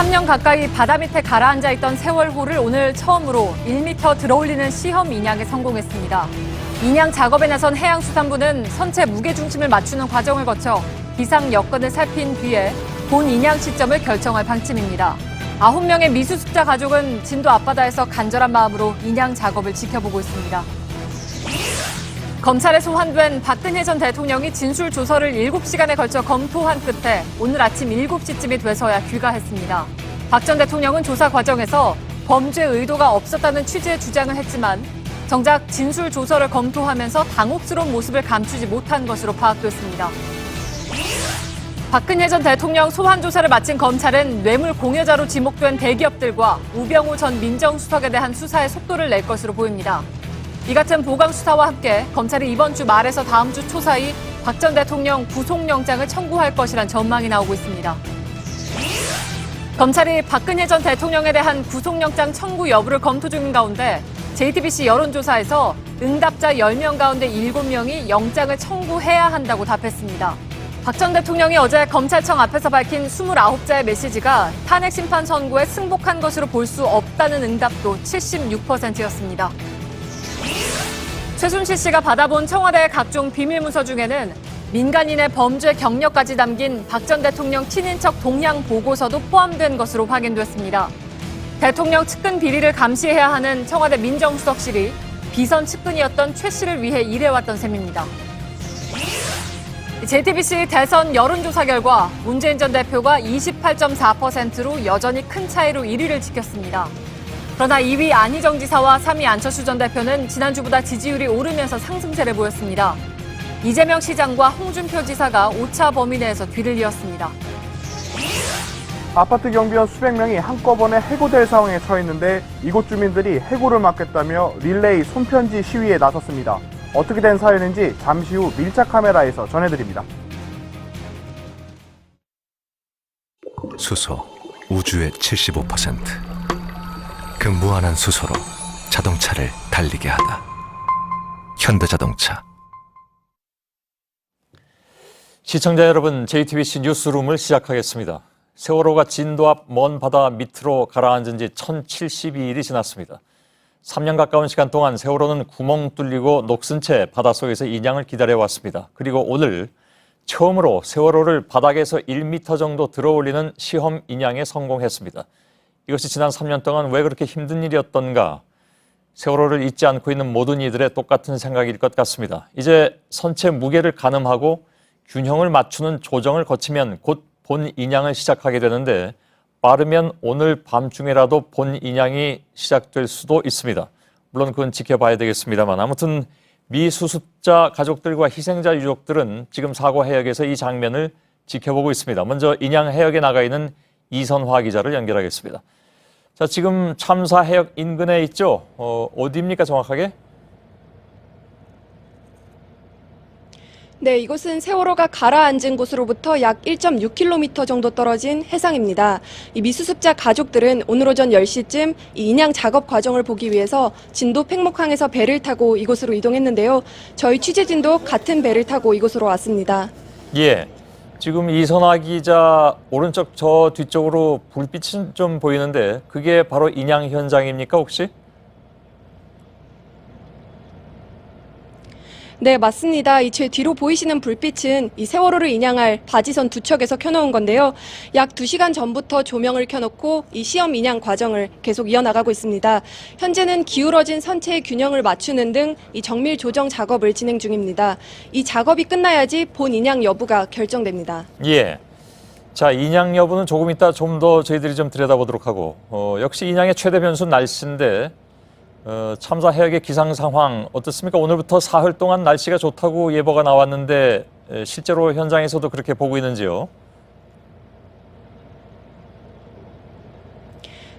3년 가까이 바다 밑에 가라앉아 있던 세월호를 오늘 처음으로 1m 들어올리는 시험 인양에 성공했습니다. 인양 작업에 나선 해양수산부는 선체 무게중심을 맞추는 과정을 거쳐 기상 여건을 살핀 뒤에 본 인양 시점을 결정할 방침입니다. 9명의 미수습자 가족은 진도 앞바다에서 간절한 마음으로 인양 작업을 지켜보고 있습니다. 검찰에 소환된 박근혜 전 대통령이 진술 조서를 7시간에 걸쳐 검토한 끝에 오늘 아침 7시쯤이 돼서야 귀가했습니다. 박 전 대통령은 조사 과정에서 범죄 의도가 없었다는 취지의 주장을 했지만 정작 진술 조서를 검토하면서 당혹스러운 모습을 감추지 못한 것으로 파악됐습니다. 박근혜 전 대통령 소환 조사를 마친 검찰은 뇌물 공여자로 지목된 대기업들과 우병우 전 민정수석에 대한 수사에 속도를 낼 것으로 보입니다. 이 같은 보강 수사와 함께 검찰이 이번 주 말에서 다음 주 초 사이 박 전 대통령 구속영장을 청구할 것이란 전망이 나오고 있습니다. 검찰이 박근혜 전 대통령에 대한 구속영장 청구 여부를 검토 중인 가운데 JTBC 여론조사에서 응답자 10명 가운데 7명이 영장을 청구해야 한다고 답했습니다. 박 전 대통령이 어제 검찰청 앞에서 밝힌 29자의 메시지가 탄핵 심판 선고에 승복한 것으로 볼 수 없다는 응답도 76%였습니다. 최순실 씨가 받아본 청와대의 각종 비밀문서 중에는 민간인의 범죄 경력까지 담긴 박 전 대통령 친인척 동향 보고서도 포함된 것으로 확인됐습니다. 대통령 측근 비리를 감시해야 하는 청와대 민정수석실이 비선 측근이었던 최 씨를 위해 일해왔던 셈입니다. JTBC 대선 여론조사 결과 문재인 전 대표가 28.4%로 여전히 큰 차이로 1위를 지켰습니다. 그러나 2위 안희정 지사와 3위 안철수 전 대표는 지난주보다 지지율이 오르면서 상승세를 보였습니다. 이재명 시장과 홍준표 지사가 오차 범위 내에서 뒤를 이었습니다. 아파트 경비원 수백 명이 한꺼번에 해고될 상황에 처했는데 이곳 주민들이 해고를 막겠다며 릴레이 손편지 시위에 나섰습니다. 어떻게 된 사연인지 잠시 후 밀착 카메라에서 전해드립니다. 수소, 우주의 75%. 그 무한한 수소로 자동차를 달리게 하다. 현대자동차. 시청자 여러분, JTBC 뉴스룸을 시작하겠습니다. 세월호가 진도 앞 먼 바다 밑으로 가라앉은 지 1072일이 지났습니다. 3년 가까운 시간 동안 세월호는 구멍 뚫리고 녹슨 채 바닷속에서 인양을 기다려왔습니다. 그리고 오늘 처음으로 세월호를 바닥에서 1m 정도 들어올리는 시험 인양에 성공했습니다. 이것이 지난 3년 동안 왜 그렇게 힘든 일이었던가? 세월호를 잊지 않고 있는 모든 이들의 똑같은 생각일 것 같습니다. 이제 선체 무게를 가늠하고 균형을 맞추는 조정을 거치면 곧 본 인양을 시작하게 되는데 빠르면 오늘 밤중에라도 본 인양이 시작될 수도 있습니다. 물론 그건 지켜봐야 되겠습니다만 아무튼 미수습자 가족들과 희생자 유족들은 지금 사고 해역에서 이 장면을 지켜보고 있습니다. 먼저 인양 해역에 나가 있는 이선화 기자를 연결하겠습니다. 자, 지금 참사 해역 인근에 있죠? 어디입니까 정확하게? 네, 이곳은 세월호가 가라앉은 곳으로부터 약 1.6km 정도 떨어진 해상입니다. 이 미수습자 가족들은 오늘 오전 10시쯤 이 인양 작업 과정을 보기 위해서 진도 팽목항에서 배를 타고 이곳으로 이동했는데요. 저희 취재진도 같은 배를 타고 이곳으로 왔습니다. 예, 지금 이선화 기자 오른쪽 저 뒤쪽으로 불빛이 좀 보이는데 그게 바로 인양 현장입니까 혹시? 네, 맞습니다. 이 제 뒤로 보이시는 불빛은 이 세월호를 인양할 바지선 두 척에서 켜놓은 건데요. 약 2시간 전부터 조명을 켜놓고 이 시험 인양 과정을 계속 이어나가고 있습니다. 현재는 기울어진 선체의 균형을 맞추는 등 이 정밀 조정 작업을 진행 중입니다. 이 작업이 끝나야지 본 인양 여부가 결정됩니다. 예. 자, 인양 여부는 조금 이따 좀 더 저희들이 좀 들여다보도록 하고 역시 인양의 최대 변수는 날씨인데 참사 해역의 기상 상황 어떻습니까? 오늘부터 사흘 동안 날씨가 좋다고 예보가 나왔는데 실제로 현장에서도 그렇게 보고 있는지요?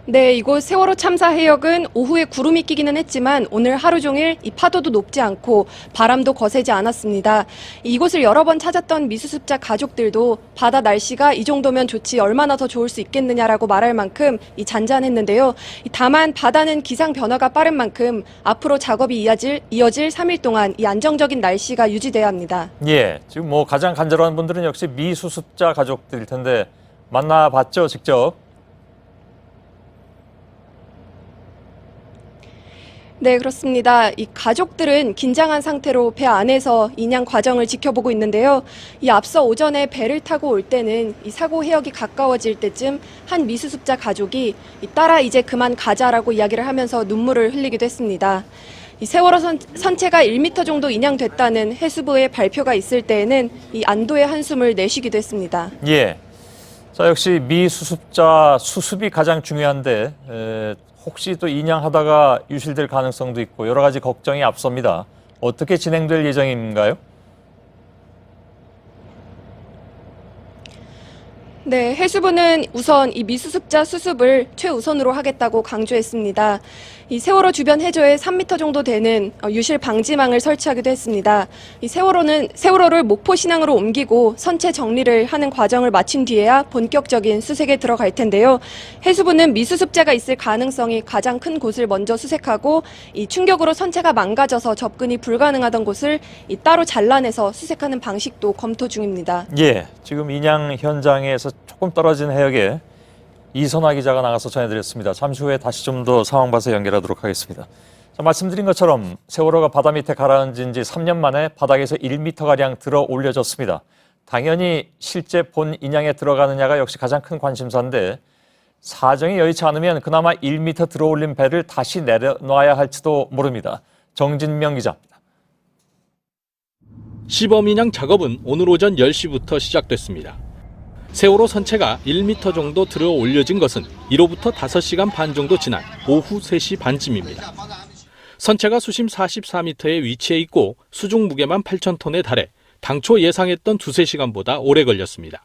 네, 이곳 세월호 참사 해역은 오후에 구름이 끼기는 했지만 오늘 하루 종일 이 파도도 높지 않고 바람도 거세지 않았습니다. 이곳을 여러 번 찾았던 미수습자 가족들도 바다 날씨가 이 정도면 좋지 얼마나 더 좋을 수 있겠느냐라고 말할 만큼 이 잔잔했는데요. 다만 바다는 기상 변화가 빠른 만큼 앞으로 작업이 이어질 3일 동안 이 안정적인 날씨가 유지돼야 합니다. 예, 지금 뭐 가장 간절한 분들은 역시 미수습자 가족들일 텐데 만나봤죠, 직접? 네, 그렇습니다. 이 가족들은 긴장한 상태로 배 안에서 인양 과정을 지켜보고 있는데요. 이 앞서 오전에 배를 타고 올 때는 이 사고 해역이 가까워질 때쯤 한 미수습자 가족이 이 딸아 이제 그만 가자라고 이야기를 하면서 눈물을 흘리기도 했습니다. 이 세월호 선체가 1m 정도 인양됐다는 해수부의 발표가 있을 때에는 이 안도의 한숨을 내쉬기도 했습니다. 예. 자, 역시 미수습자 수습이 가장 중요한데 혹시 또 인양하다가 유실될 가능성도 있고 여러 가지 걱정이 앞섭니다. 어떻게 진행될 예정인가요? 네, 해수부는 우선 이 미수습자 수습을 최우선으로 하겠다고 강조했습니다. 이 세월호 주변 해저에 3m 정도 되는 유실 방지망을 설치하기도 했습니다. 이 세월호를 목포 신항으로 옮기고 선체 정리를 하는 과정을 마친 뒤에야 본격적인 수색에 들어갈 텐데요. 해수부는 미수습자가 있을 가능성이 가장 큰 곳을 먼저 수색하고 이 충격으로 선체가 망가져서 접근이 불가능하던 곳을 이 따로 잘라내서 수색하는 방식도 검토 중입니다. 예, 지금 인양 현장에서 조금 떨어진 해역에 이선화 기자가 나가서 전해드렸습니다. 잠시 후에 다시 좀 더 상황 봐서 연결하도록 하겠습니다. 자, 말씀드린 것처럼 세월호가 바다 밑에 가라앉은 지 3년 만에 바닥에서 1m가량 들어 올려졌습니다. 당연히 실제 본 인양에 들어가느냐가 역시 가장 큰 관심사인데 사정이 여의치 않으면 그나마 1m 들어 올린 배를 다시 내려놔야 할지도 모릅니다. 정진명 기자입니다. 시범 인양 작업은 오늘 오전 10시부터 시작됐습니다. 세월호 선체가 1m 정도 들어 올려진 것은 이로부터 5시간 반 정도 지난 오후 3시 반쯤입니다. 선체가 수심 44m에 위치해 있고 수중 무게만 8,000톤에 달해 당초 예상했던 2-3시간보다 오래 걸렸습니다.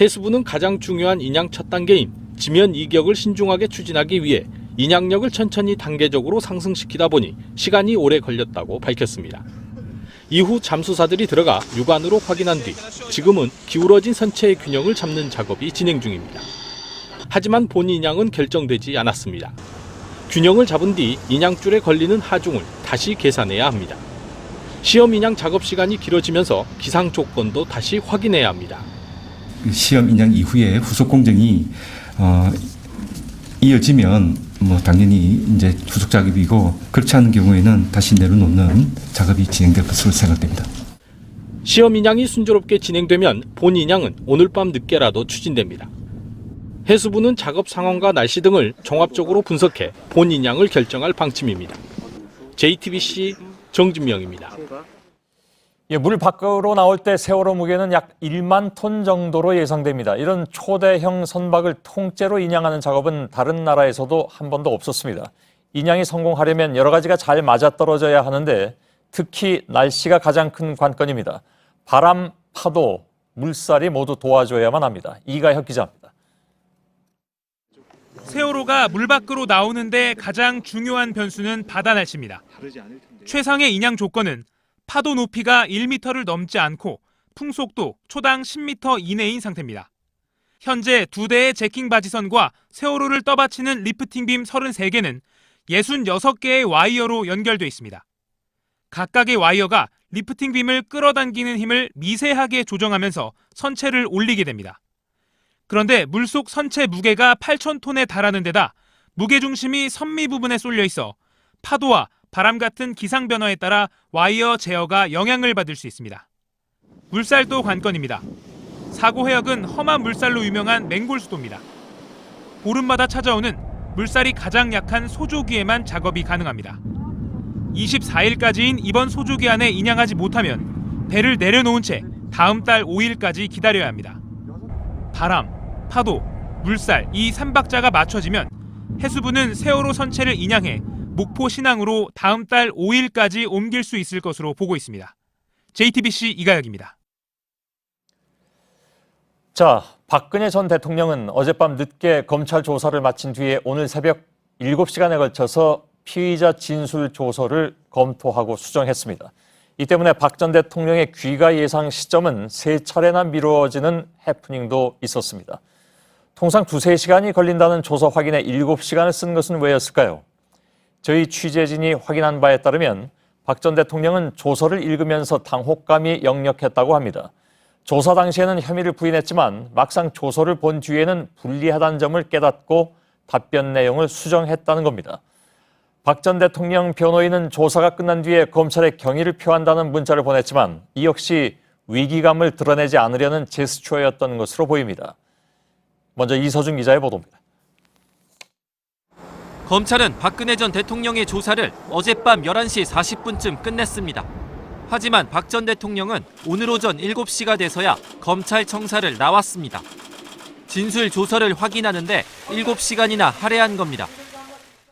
해수부는 가장 중요한 인양 첫 단계인 지면 이격을 신중하게 추진하기 위해 인양력을 천천히 단계적으로 상승시키다 보니 시간이 오래 걸렸다고 밝혔습니다. 이후 잠수사들이 들어가 육안으로 확인한 뒤 지금은 기울어진 선체의 균형을 잡는 작업이 진행 중입니다. 하지만 본 인양은 결정되지 않았습니다. 균형을 잡은 뒤 인양줄에 걸리는 하중을 다시 계산해야 합니다. 시험 인양 작업 시간이 길어지면서 기상 조건도 다시 확인해야 합니다. 시험 인양 이후에 후속 공정이 이어지면 당연히 이제 후속 작업이고 그렇지 않은 경우에는 다시 내려놓는 작업이 진행될 것으로 생각됩니다. 시험 인양이 순조롭게 진행되면 본 인양은 오늘 밤 늦게라도 추진됩니다. 해수부는 작업 상황과 날씨 등을 종합적으로 분석해 본 인양을 결정할 방침입니다. JTBC 정진명입니다. 예, 물 밖으로 나올 때 세월호 무게는 약 1만 톤 정도로 예상됩니다. 이런 초대형 선박을 통째로 인양하는 작업은 다른 나라에서도 한 번도 없었습니다. 인양이 성공하려면 여러 가지가 잘 맞아떨어져야 하는데 특히 날씨가 가장 큰 관건입니다. 바람, 파도, 물살이 모두 도와줘야만 합니다. 이가혁 기자입니다. 세월호가 물 밖으로 나오는데 가장 중요한 변수는 바다 날씨입니다. 최상의 인양 조건은 파도 높이가 1m를 넘지 않고 풍속도 초당 10m 이내인 상태입니다. 현재 2대의 제킹 바지선과 세월호를 떠받치는 리프팅빔 33개는 66개의 와이어로 연결돼 있습니다. 각각의 와이어가 리프팅빔을 끌어당기는 힘을 미세하게 조정하면서 선체를 올리게 됩니다. 그런데 물속 선체 무게가 8,000톤에 달하는 데다 무게중심이 선미 부분에 쏠려 있어 파도와 바람 같은 기상 변화에 따라 와이어 제어가 영향을 받을 수 있습니다. 물살도 관건입니다. 사고 해역은 험한 물살로 유명한 맹골수도입니다. 보름마다 찾아오는 물살이 가장 약한 소조기에만 작업이 가능합니다. 24일까지인 이번 소조기 안에 인양하지 못하면 배를 내려놓은 채 다음 달 5일까지 기다려야 합니다. 바람, 파도, 물살 이 3박자가 맞춰지면 해수부는 세월호 선체를 인양해 목포 신항으로 다음 달 5일까지 옮길 수 있을 것으로 보고 있습니다. JTBC 이가혁입니다. 자, 박근혜 전 대통령은 어젯밤 늦게 검찰 조사를 마친 뒤에 오늘 새벽 7시간에 걸쳐서 피의자 진술 조서를 검토하고 수정했습니다. 이 때문에 박 전 대통령의 귀가 예상 시점은 3차례나 미루어지는 해프닝도 있었습니다. 통상 2-3시간이 걸린다는 조서 확인에 7시간을 쓴 것은 왜였을까요? 저희 취재진이 확인한 바에 따르면 박 전 대통령은 조서를 읽으면서 당혹감이 역력했다고 합니다. 조사 당시에는 혐의를 부인했지만 막상 조서를 본 뒤에는 불리하다는 점을 깨닫고 답변 내용을 수정했다는 겁니다. 박 전 대통령 변호인은 조사가 끝난 뒤에 검찰에 경의를 표한다는 문자를 보냈지만 이 역시 위기감을 드러내지 않으려는 제스처였던 것으로 보입니다. 먼저 이서준 기자의 보도입니다. 검찰은 박근혜 전 대통령의 조사를 어젯밤 11시 40분쯤 끝냈습니다. 하지만 박 전 대통령은 오늘 오전 7시가 돼서야 검찰청사를 나왔습니다. 진술 조서를 확인하는데 7시간이나 할애한 겁니다.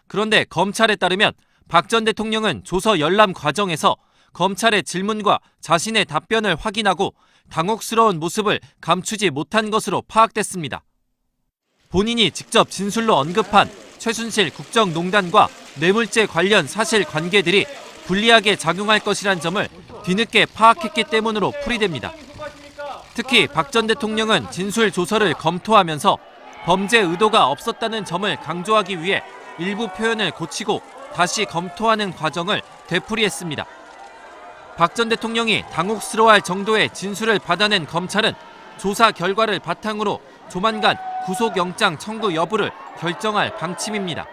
그런데 검찰에 따르면 박 전 대통령은 조서 열람 과정에서 검찰의 질문과 자신의 답변을 확인하고 당혹스러운 모습을 감추지 못한 것으로 파악됐습니다. 본인이 직접 진술로 언급한 최순실 국정농단과 뇌물죄 관련 사실관계들이 불리하게 작용할 것이란 점을 뒤늦게 파악했기 때문으로 풀이됩니다. 특히 박 전 대통령은 진술 조서를 검토하면서 범죄 의도가 없었다는 점을 강조하기 위해 일부 표현을 고치고 다시 검토하는 과정을 되풀이했습니다. 박 전 대통령이 당혹스러워할 정도의 진술을 받아낸 검찰은 조사 결과를 바탕으로 조만간 구속영장 청구 여부를 결정할 방침입니다.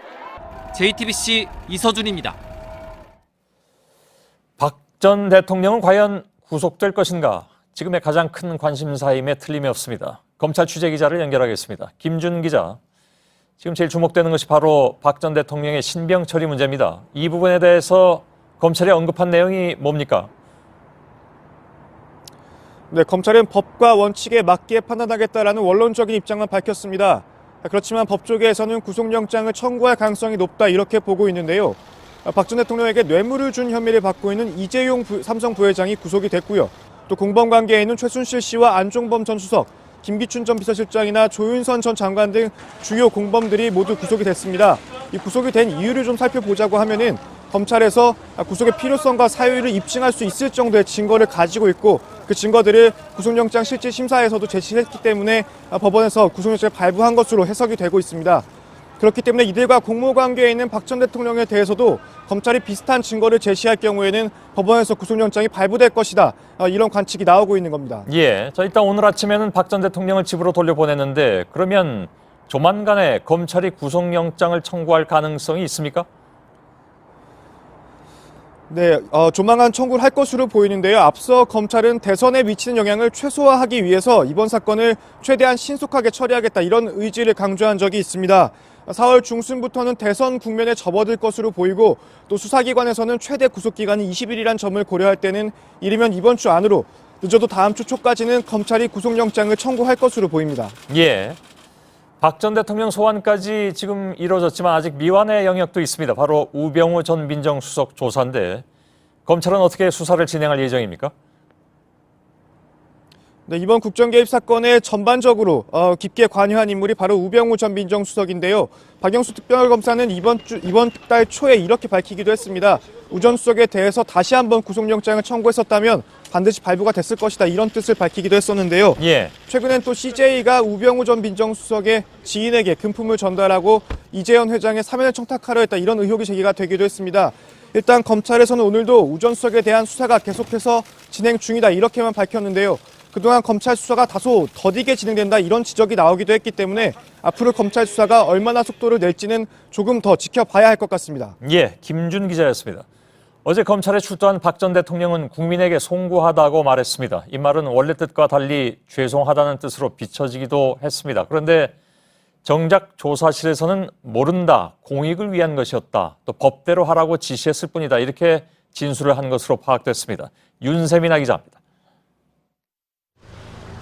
JTBC 이서준입니다. 박 전 대통령은 과연 구속될 것인가? 지금의 가장 큰 관심사임에 틀림이 없습니다. 검찰 취재기자를 연결하겠습니다. 김준 기자. 지금 제일 주목되는 것이 바로 박 전 대통령의 신병 처리 문제입니다. 이 부분에 대해서 검찰이 언급한 내용이 뭡니까? 네, 검찰은 법과 원칙에 맞게 판단하겠다라는 원론적인 입장만 밝혔습니다. 그렇지만 법조계에서는 구속영장을 청구할 가능성이 높다 이렇게 보고 있는데요. 박 전 대통령에게 뇌물을 준 혐의를 받고 있는 이재용 삼성 부회장이 구속이 됐고요. 또 공범관계에 있는 최순실 씨와 안종범 전 수석, 김기춘 전 비서실장이나 조윤선 전 장관 등 주요 공범들이 모두 구속이 됐습니다. 이 구속이 된 이유를 좀 살펴보자고 하면은 검찰에서 구속의 필요성과 사유를 입증할 수 있을 정도의 증거를 가지고 있고 그 증거들을 구속영장 실질 심사에서도 제시했기 때문에 법원에서 구속영장을 발부한 것으로 해석이 되고 있습니다. 그렇기 때문에 이들과 공모관계에 있는 박 전 대통령에 대해서도 검찰이 비슷한 증거를 제시할 경우에는 법원에서 구속영장이 발부될 것이다. 이런 관측이 나오고 있는 겁니다. 예, 자 일단 오늘 아침에는 박 전 대통령을 집으로 돌려보냈는데 그러면 조만간에 검찰이 구속영장을 청구할 가능성이 있습니까? 네, 조만간 청구를 할 것으로 보이는데요. 앞서 검찰은 대선에 미치는 영향을 최소화하기 위해서 이번 사건을 최대한 신속하게 처리하겠다 이런 의지를 강조한 적이 있습니다. 4월 중순부터는 대선 국면에 접어들 것으로 보이고 또 수사기관에서는 최대 구속기간이 20일이란 점을 고려할 때는 이르면 이번 주 안으로 늦어도 다음 주 초까지는 검찰이 구속영장을 청구할 것으로 보입니다. 예. 박 전 대통령 소환까지 지금 이루어졌지만 아직 미완의 영역도 있습니다. 바로 우병우 전 민정수석 조사인데 검찰은 어떻게 수사를 진행할 예정입니까? 네, 이번 국정개입 사건에 전반적으로 깊게 관여한 인물이 바로 우병우 전 민정수석인데요. 박영수 특별검사는 이번 달 초에 이렇게 밝히기도 했습니다. 우 전 수석에 대해서 다시 한번 구속영장을 청구했었다면 반드시 발부가 됐을 것이다 이런 뜻을 밝히기도 했었는데요. 예. 최근엔 또 CJ가 우병우 전 민정수석의 지인에게 금품을 전달하고 이재현 회장의 사면을 청탁하려 했다 이런 의혹이 제기가 되기도 했습니다. 일단 검찰에서는 오늘도 우 전 수석에 대한 수사가 계속해서 진행 중이다 이렇게만 밝혔는데요. 그동안 검찰 수사가 다소 더디게 진행된다 이런 지적이 나오기도 했기 때문에 앞으로 검찰 수사가 얼마나 속도를 낼지는 조금 더 지켜봐야 할 것 같습니다. 예, 김준 기자였습니다. 어제 검찰에 출두한 박 전 대통령은 국민에게 송구하다고 말했습니다. 이 말은 원래 뜻과 달리 죄송하다는 뜻으로 비춰지기도 했습니다. 그런데 정작 조사실에서는 모른다, 공익을 위한 것이었다, 또 법대로 하라고 지시했을 뿐이다 이렇게 진술을 한 것으로 파악됐습니다. 윤세민아 기자입니다.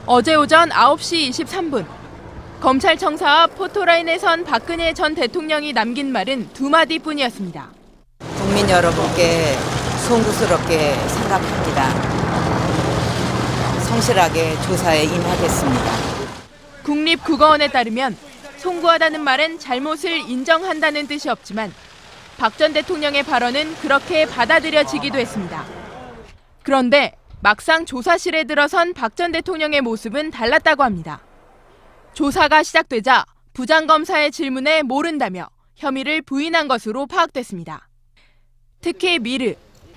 어제 오전 9시 23분 검찰청사 앞 포토라인에 선 박근혜 전 대통령이 남긴 말은 두 마디뿐이었습니다. 국민 여러분께 송구스럽게 생각합니다. 성실하게 조사에 임하겠습니다. 국립국어원에 따르면 송구하다는 말은 잘못을 인정한다는 뜻이 없지만 박 전 대통령의 발언은 그렇게 받아들여지기도 했습니다. 그런데 막상 조사실에 들어선 박 전 대통령의 모습은 달랐다고 합니다. 조사가 시작되자 부장검사의 질문에 모른다며 혐의를 부인한 것으로 파악됐습니다. 특히 미르,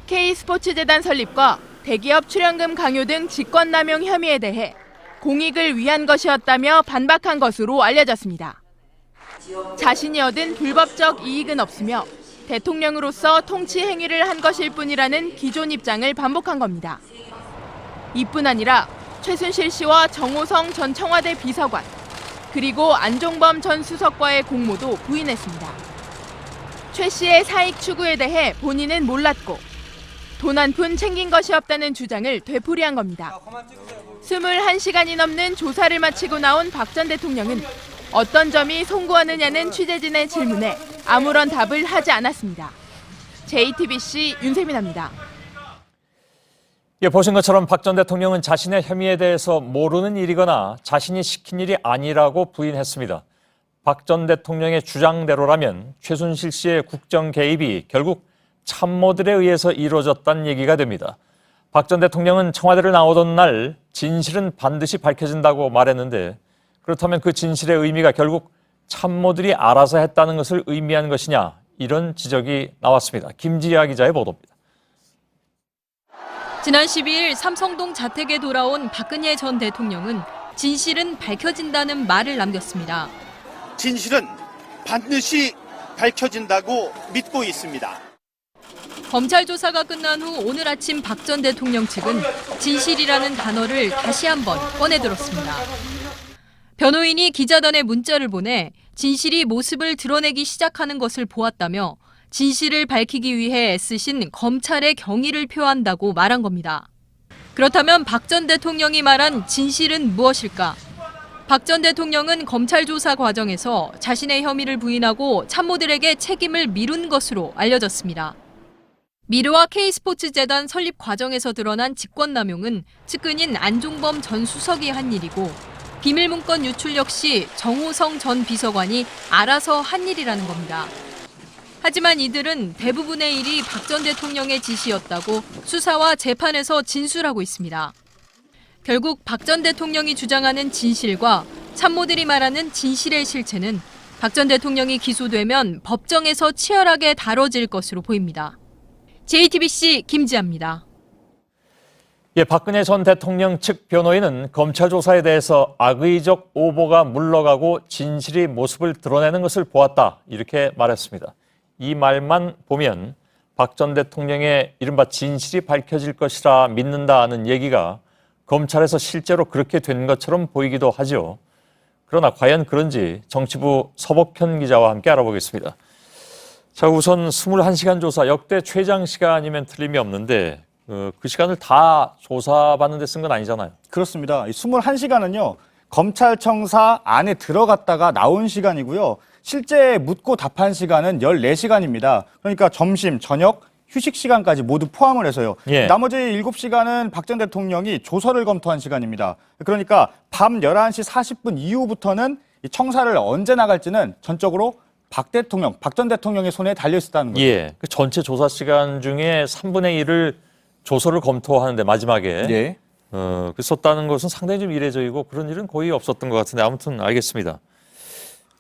K스포츠재단 설립과 대기업 출연금 강요 등 직권남용 혐의에 대해 공익을 위한 것이었다며 반박한 것으로 알려졌습니다. 자신이 얻은 불법적 이익은 없으며 대통령으로서 통치 행위를 한 것일 뿐이라는 기존 입장을 반복한 겁니다. 이뿐 아니라 최순실 씨와 정호성 전 청와대 비서관, 그리고 안종범 전 수석과의 공모도 부인했습니다. 최 씨의 사익 추구에 대해 본인은 몰랐고 돈 한 푼 챙긴 것이 없다는 주장을 되풀이한 겁니다. 21시간이 넘는 조사를 마치고 나온 박 전 대통령은 어떤 점이 송구하느냐는 취재진의 질문에 아무런 답을 하지 않았습니다. JTBC 윤세민입니다. 예, 보신 것처럼 박 전 대통령은 자신의 혐의에 대해서 모르는 일이거나 자신이 시킨 일이 아니라고 부인했습니다. 박 전 대통령의 주장대로라면 최순실 씨의 국정 개입이 결국 참모들에 의해서 이루어졌다는 얘기가 됩니다. 박 전 대통령은 청와대를 나오던 날 진실은 반드시 밝혀진다고 말했는데 그렇다면 그 진실의 의미가 결국 참모들이 알아서 했다는 것을 의미한 것이냐, 이런 지적이 나왔습니다. 김지아 기자의 보도입니다. 지난 12일 삼성동 자택에 돌아온 박근혜 전 대통령은 진실은 밝혀진다는 말을 남겼습니다. 진실은 반드시 밝혀진다고 믿고 있습니다. 검찰 조사가 끝난 후 오늘 아침 박 전 대통령 측은 진실이라는 단어를 다시 한번 꺼내들었습니다. 변호인이 기자단에 문자를 보내 진실이 모습을 드러내기 시작하는 것을 보았다며 진실을 밝히기 위해 애쓰신 검찰의 경의를 표한다고 말한 겁니다. 그렇다면 박 전 대통령이 말한 진실은 무엇일까? 박 전 대통령은 검찰 조사 과정에서 자신의 혐의를 부인하고 참모들에게 책임을 미룬 것으로 알려졌습니다. 미르와 K스포츠재단 설립 과정에서 드러난 직권남용은 측근인 안종범 전 수석이 한 일이고 비밀문건 유출 역시 정호성 전 비서관이 알아서 한 일이라는 겁니다. 하지만 이들은 대부분의 일이 박 전 대통령의 지시였다고 수사와 재판에서 진술하고 있습니다. 결국 박 전 대통령이 주장하는 진실과 참모들이 말하는 진실의 실체는 박 전 대통령이 기소되면 법정에서 치열하게 다뤄질 것으로 보입니다. JTBC 김지아입니다. 예, 박근혜 전 대통령 측 변호인은 검찰 조사에 대해서 악의적 오보가 물러가고 진실이 모습을 드러내는 것을 보았다, 이렇게 말했습니다. 이 말만 보면 박 전 대통령의 이른바 진실이 밝혀질 것이라 믿는다는 얘기가 검찰에서 실제로 그렇게 된 것처럼 보이기도 하죠. 그러나 과연 그런지 정치부 서복현 기자와 함께 알아보겠습니다. 자, 우선 21시간 조사, 역대 최장 시간이면 틀림이 없는데 그 시간을 다 조사받는 데 쓴 건 아니잖아요. 그렇습니다. 21시간은요. 검찰청사 안에 들어갔다가 나온 시간이고요. 실제 묻고 답한 시간은 14시간입니다. 그러니까 점심, 저녁, 휴식 시간까지 모두 포함을 해서요. 예. 나머지 7시간은 박 전 대통령이 조서를 검토한 시간입니다. 그러니까 밤 11시 40분 이후부터는 이 청사를 언제 나갈지는 전적으로 박 전 대통령의 손에 달려 있었다는 거죠. 예, 그 전체 조사 시간 중에 3분의 1을 조서를 검토하는데 마지막에 예. 썼다는 것은 상당히 좀 이례적이고 그런 일은 거의 없었던 것 같은데 아무튼 알겠습니다.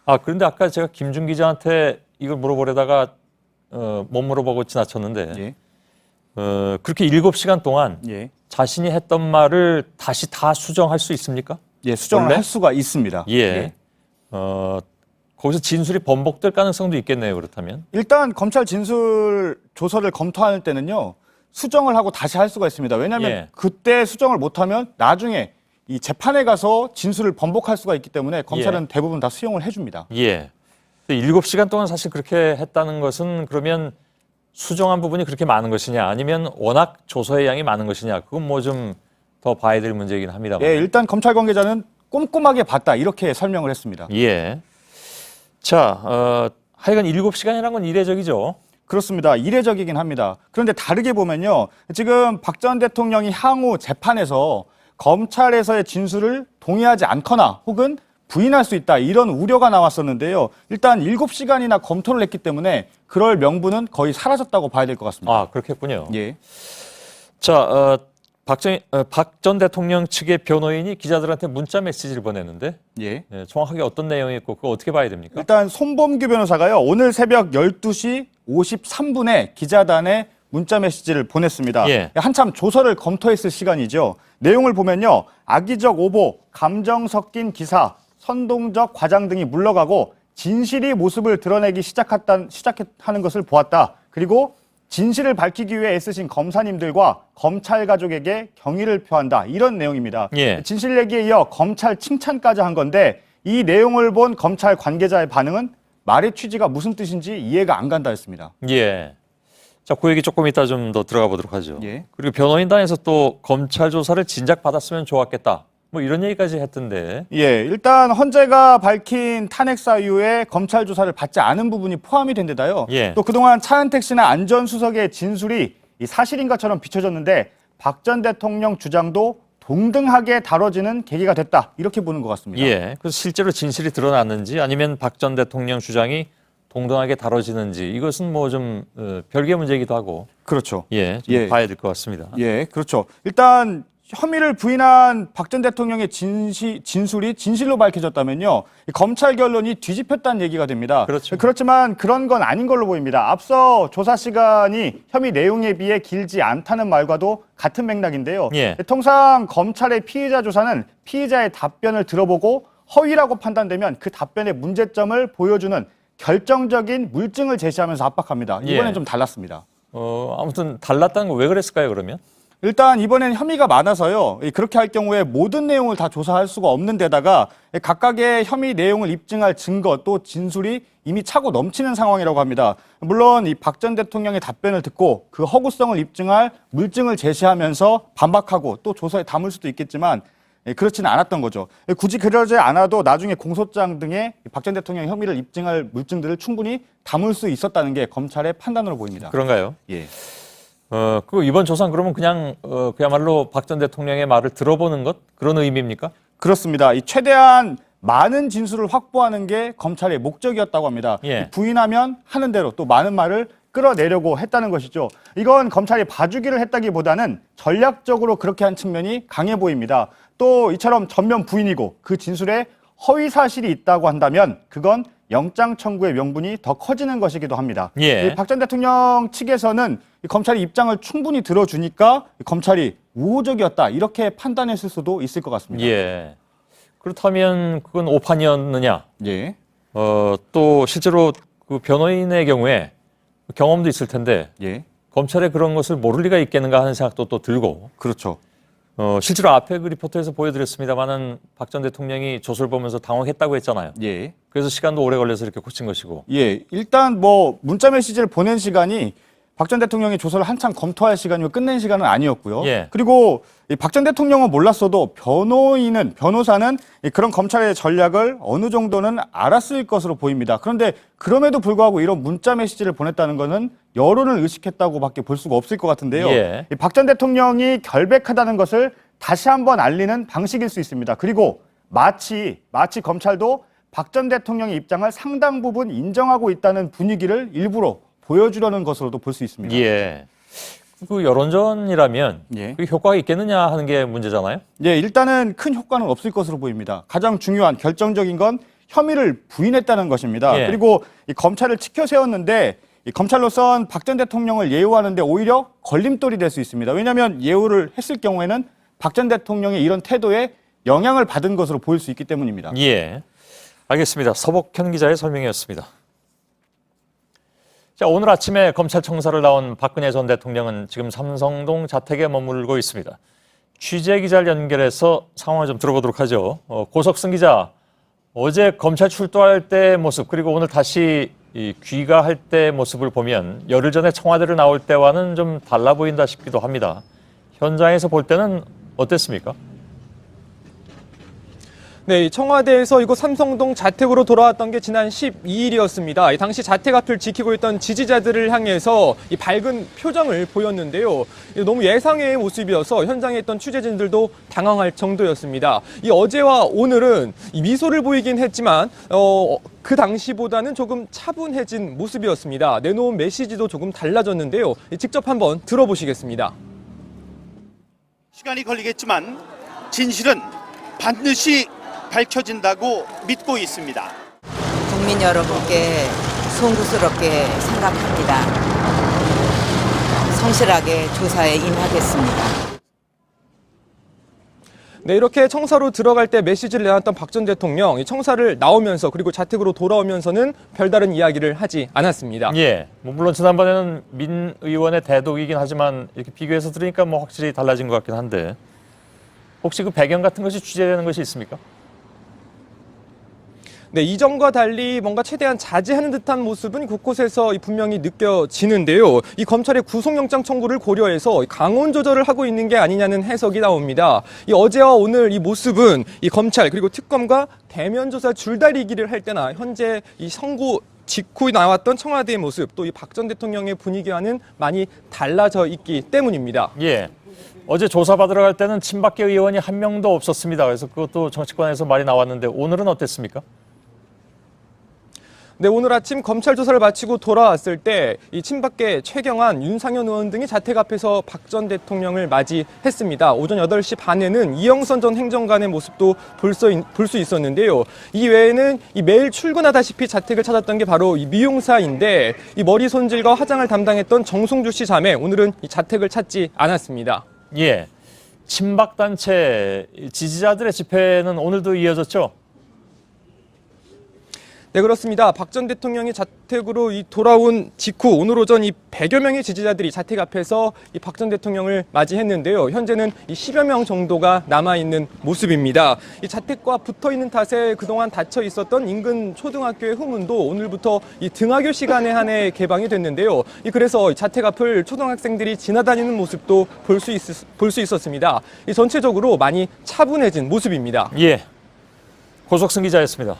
아, 그런데 아까 제가 김준 기자한테 이걸 물어보려다가 못 물어보고 지나쳤는데 예. 그렇게 7시간 동안 예. 자신이 했던 말을 다시 다 수정할 수 있습니까? 예, 수정을 원래? 할 수가 있습니다. 예. 예. 거기서 진술이 번복될 가능성도 있겠네요, 그렇다면. 일단 검찰 진술 조서를 검토할 때는요. 수정을 하고 다시 할 수가 있습니다. 왜냐하면 예. 그때 수정을 못하면 나중에 이 재판에 가서 진술을 번복할 수가 있기 때문에 검찰은 대부분 다 수용을 해줍니다. 예. 7시간 동안 사실 그렇게 했다는 것은 그러면 수정한 부분이 그렇게 많은 것이냐 아니면 워낙 조서의 양이 많은 것이냐 그건 뭐 좀 더 봐야 될 문제이긴 합니다만. 예, 일단 검찰 관계자는 꼼꼼하게 봤다 이렇게 설명을 했습니다. 예. 자, 하여간 7시간이라는 건 이례적이죠. 그렇습니다. 이례적이긴 합니다. 그런데 다르게 보면요. 지금 박 전 대통령이 향후 재판에서 검찰에서의 진술을 동의하지 않거나 혹은 부인할 수 있다 이런 우려가 나왔었는데요. 일단 7시간이나 검토를 했기 때문에 그럴 명분은 거의 사라졌다고 봐야 될 것 같습니다. 아, 그렇겠군요. 예. 자, 박 전 대통령 측의 변호인이 기자들한테 문자 메시지를 보냈는데 예. 정확하게 어떤 내용이 있고 그거 어떻게 봐야 됩니까? 일단 손범규 변호사가요. 오늘 새벽 12시 53분에 기자단에 문자 메시지를 보냈습니다. 예. 한참 조서를 검토했을 시간이죠. 내용을 보면요. 악의적 오보, 감정 섞인 기사, 선동적 과장 등이 물러가고 진실이 모습을 드러내기 시작하는 것을 보았다. 그리고 진실을 밝히기 위해 애쓰신 검사님들과 검찰 가족에게 경의를 표한다. 이런 내용입니다. 예. 진실 얘기에 이어 검찰 칭찬까지 한 건데 이 내용을 본 검찰 관계자의 반응은 말의 취지가 무슨 뜻인지 이해가 안 간다 했습니다. 예. 자, 그 얘기 조금 이따 좀 더 들어가 보도록 하죠. 예. 그리고 변호인단에서 또 검찰 조사를 진작 받았으면 좋았겠다. 뭐 이런 얘기까지 했던데. 예, 일단 헌재가 밝힌 탄핵 사유에 검찰 조사를 받지 않은 부분이 포함이 된 데다요. 예. 또 그동안 차은택 씨나 안 전 수석의 진술이 이 사실인가처럼 비춰졌는데 박 전 대통령 주장도 동등하게 다뤄지는 계기가 됐다. 이렇게 보는 것 같습니다. 예. 그래서 실제로 진실이 드러났는지 아니면 박 전 대통령 주장이 동등하게 다뤄지는지 이것은 뭐 좀 별개 문제이기도 하고. 그렇죠. 예, 좀 봐야 될 것 같습니다. 예, 그렇죠. 일단 혐의를 부인한 박 전 대통령의 진술이 진실로 밝혀졌다면요, 이 검찰 결론이 뒤집혔다는 얘기가 됩니다. 그렇죠. 그렇지만 그런 건 아닌 걸로 보입니다. 앞서 조사 시간이 혐의 내용에 비해 길지 않다는 말과도 같은 맥락인데요. 예. 통상 검찰의 피의자 조사는 피의자의 답변을 들어보고 허위라고 판단되면 그 답변의 문제점을 보여주는 결정적인 물증을 제시하면서 압박합니다. 이번엔 예. 좀 달랐습니다. 아무튼 달랐다는 거 왜 그랬을까요, 그러면? 일단 이번엔 혐의가 많아서요. 그렇게 할 경우에 모든 내용을 다 조사할 수가 없는 데다가 각각의 혐의 내용을 입증할 증거 또 진술이 이미 차고 넘치는 상황이라고 합니다. 물론 이 박 전 대통령의 답변을 듣고 그 허구성을 입증할 물증을 제시하면서 반박하고 또 조사에 담을 수도 있겠지만 그렇지는 않았던 거죠. 굳이 그러지 않아도 나중에 공소장 등의 박 전 대통령 혐의를 입증할 물증들을 충분히 담을 수 있었다는 게 검찰의 판단으로 보입니다. 그런가요? 예. 그 이번 조사는 그러면 그냥 그야말로 박 전 대통령의 말을 들어보는 것 그런 의미입니까? 그렇습니다. 이 최대한 많은 진술을 확보하는 게 검찰의 목적이었다고 합니다. 예. 부인하면 하는 대로 또 많은 말을 끌어내려고 했다는 것이죠. 이건 검찰이 봐주기를 했다기보다는 전략적으로 그렇게 한 측면이 강해 보입니다. 또 이처럼 전면 부인이고 그 진술에 허위 사실이 있다고 한다면 그건 영장 청구의 명분이 더 커지는 것이기도 합니다. 예. 박 전 대통령 측에서는 검찰이 입장을 충분히 들어주니까 검찰이 우호적이었다 이렇게 판단했을 수도 있을 것 같습니다. 예. 그렇다면 그건 오판이었느냐? 예. 또 실제로 그 변호인의 경우에 경험도 있을 텐데 예. 검찰에 그런 것을 모를 리가 있겠는가 하는 생각도 또 들고. 그렇죠. 실제로 앞에 그 리포트에서 보여드렸습니다만은 박 전 대통령이 조서를 보면서 당황했다고 했잖아요. 예. 그래서 시간도 오래 걸려서 이렇게 고친 것이고. 예. 일단 뭐 문자 메시지를 보낸 시간이 박 전 대통령이 조서를 한참 검토할 시간이고 끝낸 시간은 아니었고요. 예. 그리고 박 전 대통령은 몰랐어도 변호사는 그런 검찰의 전략을 어느 정도는 알았을 것으로 보입니다. 그런데 그럼에도 불구하고 이런 문자 메시지를 보냈다는 것은 여론을 의식했다고밖에 볼 수가 없을 것 같은데요. 예. 박 전 대통령이 결백하다는 것을 다시 한번 알리는 방식일 수 있습니다. 그리고 마치 검찰도 박 전 대통령의 입장을 상당 부분 인정하고 있다는 분위기를 일부러 보여주려는 것으로도 볼 수 있습니다. 예. 그 여론전이라면 예. 그 효과가 있겠느냐 하는 게 문제잖아요. 예, 일단은 큰 효과는 없을 것으로 보입니다. 가장 중요한 결정적인 건 혐의를 부인했다는 것입니다. 예. 그리고 이 검찰을 치켜 세웠는데 이 검찰로선 박 전 대통령을 예우하는데 오히려 걸림돌이 될 수 있습니다. 왜냐하면 예우를 했을 경우에는 박 전 대통령의 이런 태도에 영향을 받은 것으로 보일 수 있기 때문입니다. 예. 알겠습니다. 서복현 기자의 설명이었습니다. 자, 오늘 아침에 검찰청사를 나온 박근혜 전 대통령은 지금 삼성동 자택에 머물고 있습니다. 취재 기자를 연결해서 상황을 좀 들어보도록 하죠. 고석승 기자, 어제 검찰 출두할 때 모습 그리고 오늘 다시 귀가할 때 모습을 보면 열흘 전에 청와대를 나올 때와는 좀 달라 보인다 싶기도 합니다. 현장에서 볼 때는 어땠습니까? 네, 청와대에서 이곳 삼성동 자택으로 돌아왔던 게 지난 12일이었습니다. 당시 자택 앞을 지키고 있던 지지자들을 향해서 이 밝은 표정을 보였는데요. 너무 예상의 모습이어서 현장에 있던 취재진들도 당황할 정도였습니다. 이 어제와 오늘은 이 미소를 보이긴 했지만 그 당시보다는 조금 차분해진 모습이었습니다. 내놓은 메시지도 조금 달라졌는데요. 직접 한번 들어보시겠습니다. 시간이 걸리겠지만 진실은 반드시 밝혀진다고 믿고 있습니다. 국민 여러분께 송구스럽게 생각합니다. 성실하게 조사에 임하겠습니다. 네, 이렇게 청사로 들어갈 때 메시지를 내놨던 박 전 대통령, 이 청사를 나오면서 그리고 자택으로 돌아오면서는 별다른 이야기를 하지 않았습니다. 예, 물론 지난번에는 민 의원의 대독이긴 하지만 이렇게 비교해서 들으니까 확실히 달라진 것 같긴 한데 혹시 그 배경 같은 것이 취재되는 것이 있습니까? 네, 이전과 달리 뭔가 최대한 자제하는 듯한 모습은 곳곳에서 분명히 느껴지는데요. 이 검찰의 구속영장 청구를 고려해서 강원 조절을 하고 있는 게 아니냐는 해석이 나옵니다. 이 어제와 오늘 이 모습은 이 검찰 그리고 특검과 대면 조사 줄다리기를 할 때나 현재 이 선고 직후 나왔던 청와대의 모습 또 이 박 전 대통령의 분위기와는 많이 달라져 있기 때문입니다. 예. 어제 조사받으러 갈 때는 친박계 의원이 한 명도 없었습니다. 그래서 그것도 정치권에서 말이 나왔는데 오늘은 어땠습니까? 네, 오늘 아침 검찰 조사를 마치고 돌아왔을 때 이 친박계 최경환, 윤상현 의원 등이 자택 앞에서 박 전 대통령을 맞이했습니다. 오전 8시 반에는 이영선 전 행정관의 모습도 볼 수 있었는데요. 이 외에는 매일 출근하다시피 자택을 찾았던 게 바로 이 미용사인데 이 머리 손질과 화장을 담당했던 정송주 씨 자매 오늘은 이 자택을 찾지 않았습니다. 예. 친박 단체 지지자들의 집회는 오늘도 이어졌죠? 네, 그렇습니다. 박 전 대통령이 자택으로 돌아온 직후 오늘 오전 100여 명의 지지자들이 자택 앞에서 박 전 대통령을 맞이했는데요. 현재는 10여 명 정도가 남아있는 모습입니다. 이 자택과 붙어있는 탓에 그동안 닫혀 있었던 인근 초등학교의 후문도 오늘부터 등하교 시간에 한해 개방이 됐는데요. 그래서 자택 앞을 초등학생들이 지나다니는 모습도 볼 수 있었습니다. 전체적으로 많이 차분해진 모습입니다. 예. 고석승 기자였습니다.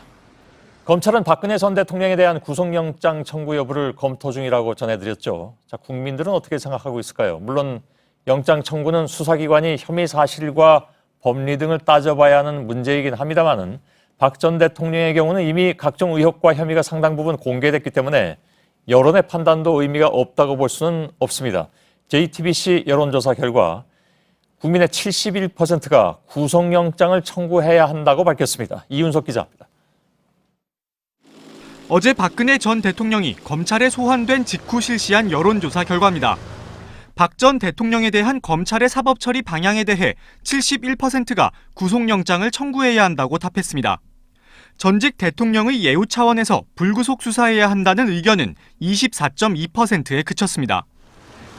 검찰은 박근혜 전 대통령에 대한 구속영장 청구 여부를 검토 중이라고 전해드렸죠. 자, 국민들은 어떻게 생각하고 있을까요? 물론 영장 청구는 수사기관이 혐의 사실과 법리 등을 따져봐야 하는 문제이긴 합니다만은 박 전 대통령의 경우는 이미 각종 의혹과 혐의가 상당 부분 공개됐기 때문에 여론의 판단도 의미가 없다고 볼 수는 없습니다. JTBC 여론조사 결과 국민의 71%가 구속영장을 청구해야 한다고 밝혔습니다. 이윤석 기자입니다. 어제 박근혜 전 대통령이 검찰에 소환된 직후 실시한 여론조사 결과입니다. 박 전 대통령에 대한 검찰의 사법처리 방향에 대해 71%가 구속영장을 청구해야 한다고 답했습니다. 전직 대통령의 예우 차원에서 불구속 수사해야 한다는 의견은 24.2%에 그쳤습니다.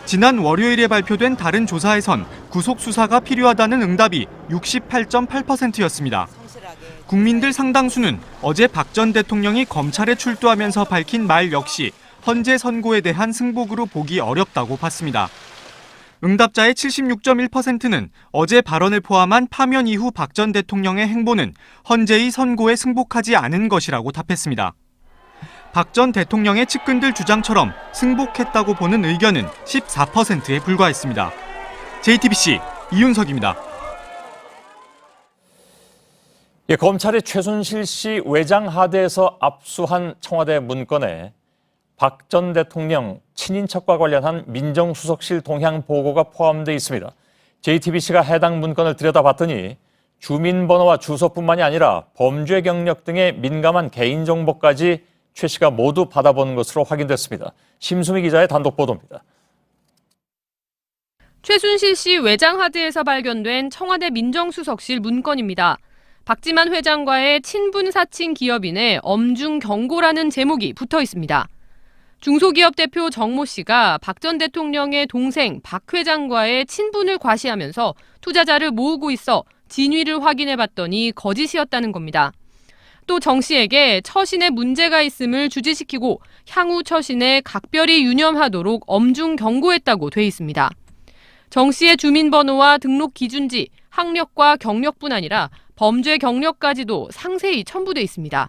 지난 월요일에 발표된 다른 조사에선 구속 수사가 필요하다는 응답이 68.8%였습니다. 국민들 상당수는 어제 박 전 대통령이 검찰에 출두하면서 밝힌 말 역시 헌재 선고에 대한 승복으로 보기 어렵다고 봤습니다. 응답자의 76.1%는 어제 발언을 포함한 파면 이후 박 전 대통령의 행보는 헌재의 선고에 승복하지 않은 것이라고 답했습니다. 박 전 대통령의 측근들 주장처럼 승복했다고 보는 의견은 14%에 불과했습니다. JTBC 이윤석입니다. 예, 검찰이 최순실 씨 외장 하드에서 압수한 청와대 문건에 박 전 대통령 친인척과 관련한 민정수석실 동향 보고가 포함되어 있습니다. JTBC가 해당 문건을 들여다봤더니 주민번호와 주소뿐만이 아니라 범죄 경력 등의 민감한 개인정보까지 최 씨가 모두 받아본 것으로 확인됐습니다. 심수미 기자의 단독 보도입니다. 최순실 씨 외장 하드에서 발견된 청와대 민정수석실 문건입니다. 박지만 회장과의 친분 사칭 기업인의 엄중 경고라는 제목이 붙어 있습니다. 중소기업 대표 정모 씨가 박 전 대통령의 동생 박 회장과의 친분을 과시하면서 투자자를 모으고 있어 진위를 확인해봤더니 거짓이었다는 겁니다. 또 정 씨에게 처신에 문제가 있음을 주지시키고 향후 처신에 각별히 유념하도록 엄중 경고했다고 돼 있습니다. 정 씨의 주민번호와 등록 기준지, 학력과 경력뿐 아니라 범죄 경력까지도 상세히 첨부돼 있습니다.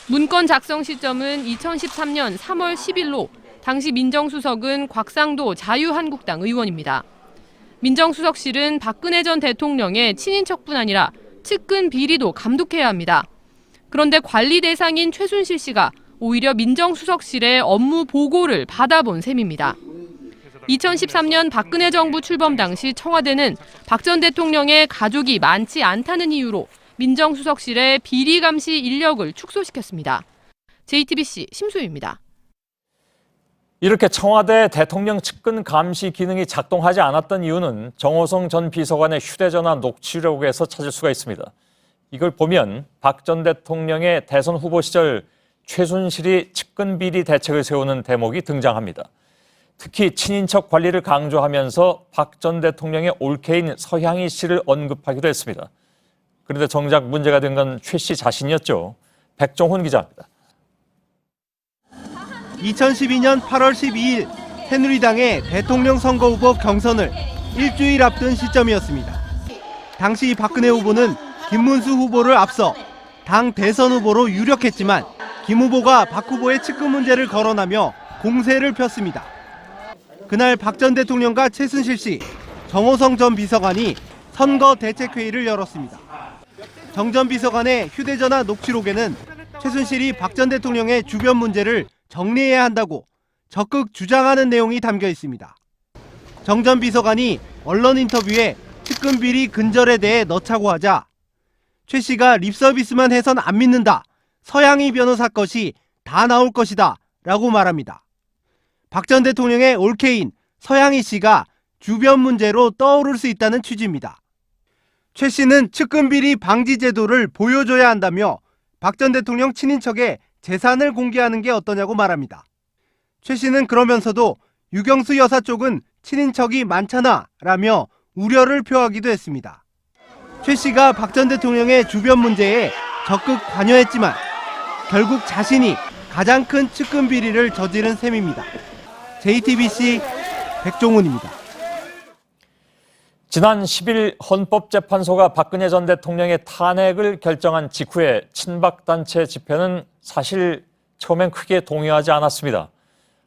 문건 작성 시점은 2013년 3월 10일로 당시 민정수석은 곽상도 자유한국당 의원입니다. 민정수석실은 박근혜 전 대통령의 친인척뿐 아니라 측근 비리도 감독해야 합니다. 그런데 관리 대상인 최순실 씨가 오히려 민정수석실의 업무 보고를 받아본 셈입니다. 2013년 박근혜 정부 출범 당시 청와대는 박 전 대통령의 가족이 많지 않다는 이유로 민정수석실의 비리 감시 인력을 축소시켰습니다. JTBC 심수희입니다. 이렇게 청와대 대통령 측근 감시 기능이 작동하지 않았던 이유는 정호성 전 비서관의 휴대전화 녹취록에서 찾을 수가 있습니다. 이걸 보면 박 전 대통령의 대선 후보 시절 최순실이 측근 비리 대책을 세우는 대목이 등장합니다. 특히 친인척 관리를 강조하면서 박 전 대통령의 올케인 서향희 씨를 언급하기도 했습니다. 그런데 정작 문제가 된 건 최 씨 자신이었죠. 백종훈 기자입니다. 2012년 8월 12일 새누리당의 대통령 선거 후보 경선을 일주일 앞둔 시점이었습니다. 당시 박근혜 후보는 김문수 후보를 앞서 당 대선 후보로 유력했지만 김 후보가 박 후보의 측근 문제를 거론하며 공세를 폈습니다. 그날 박 전 대통령과 최순실 씨, 정호성 전 비서관이 선거 대책회의를 열었습니다. 정 전 비서관의 휴대전화 녹취록에는 최순실이 박 전 대통령의 주변 문제를 정리해야 한다고 적극 주장하는 내용이 담겨 있습니다. 정 전 비서관이 언론 인터뷰에 측근 비리 근절에 대해 넣자고 하자 최 씨가 립서비스만 해선 안 믿는다. 서양희 변호사 것이 다 나올 것이다. 라고 말합니다. 박 전 대통령의 올케인 서양희 씨가 주변 문제로 떠오를 수 있다는 취지입니다. 최 씨는 측근 비리 방지 제도를 보여줘야 한다며 박 전 대통령 친인척의 재산을 공개하는 게 어떠냐고 말합니다. 최 씨는 그러면서도 유경수 여사 쪽은 친인척이 많잖아 라며 우려를 표하기도 했습니다. 최 씨가 박 전 대통령의 주변 문제에 적극 관여했지만 결국 자신이 가장 큰 측근 비리를 저지른 셈입니다. JTBC 백종훈입니다. 지난 10일 헌법재판소가 박근혜 전 대통령의 탄핵을 결정한 직후에 친박단체 집회는 사실 처음엔 크게 동요하지 않았습니다.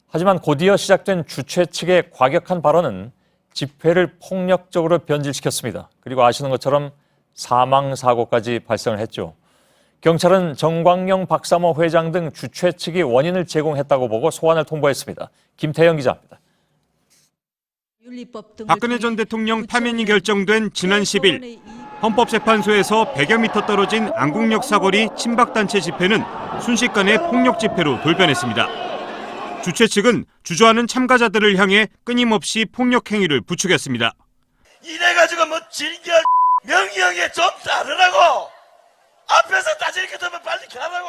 하지만 곧이어 시작된 주최 측의 과격한 발언은 집회를 폭력적으로 변질시켰습니다. 그리고 아시는 것처럼 사망사고까지 발생을 했죠. 경찰은 정광영 박사모 회장 등 주최 측이 원인을 제공했다고 보고 소환을 통보했습니다. 김태영 기자입니다. 박근혜 전 대통령 파면이 결정된 지난 10일 헌법재판소에서 100여 미터 떨어진 안국역 사거리 친박단체 집회는 순식간에 폭력 집회로 돌변했습니다. 주최 측은 주저하는 참가자들을 향해 끊임없이 폭력 행위를 부추겼습니다. 이래가지고 뭐 즐겨 명령에 좀 따르라고 앞에서 따질 것 없으면 빨리 가라고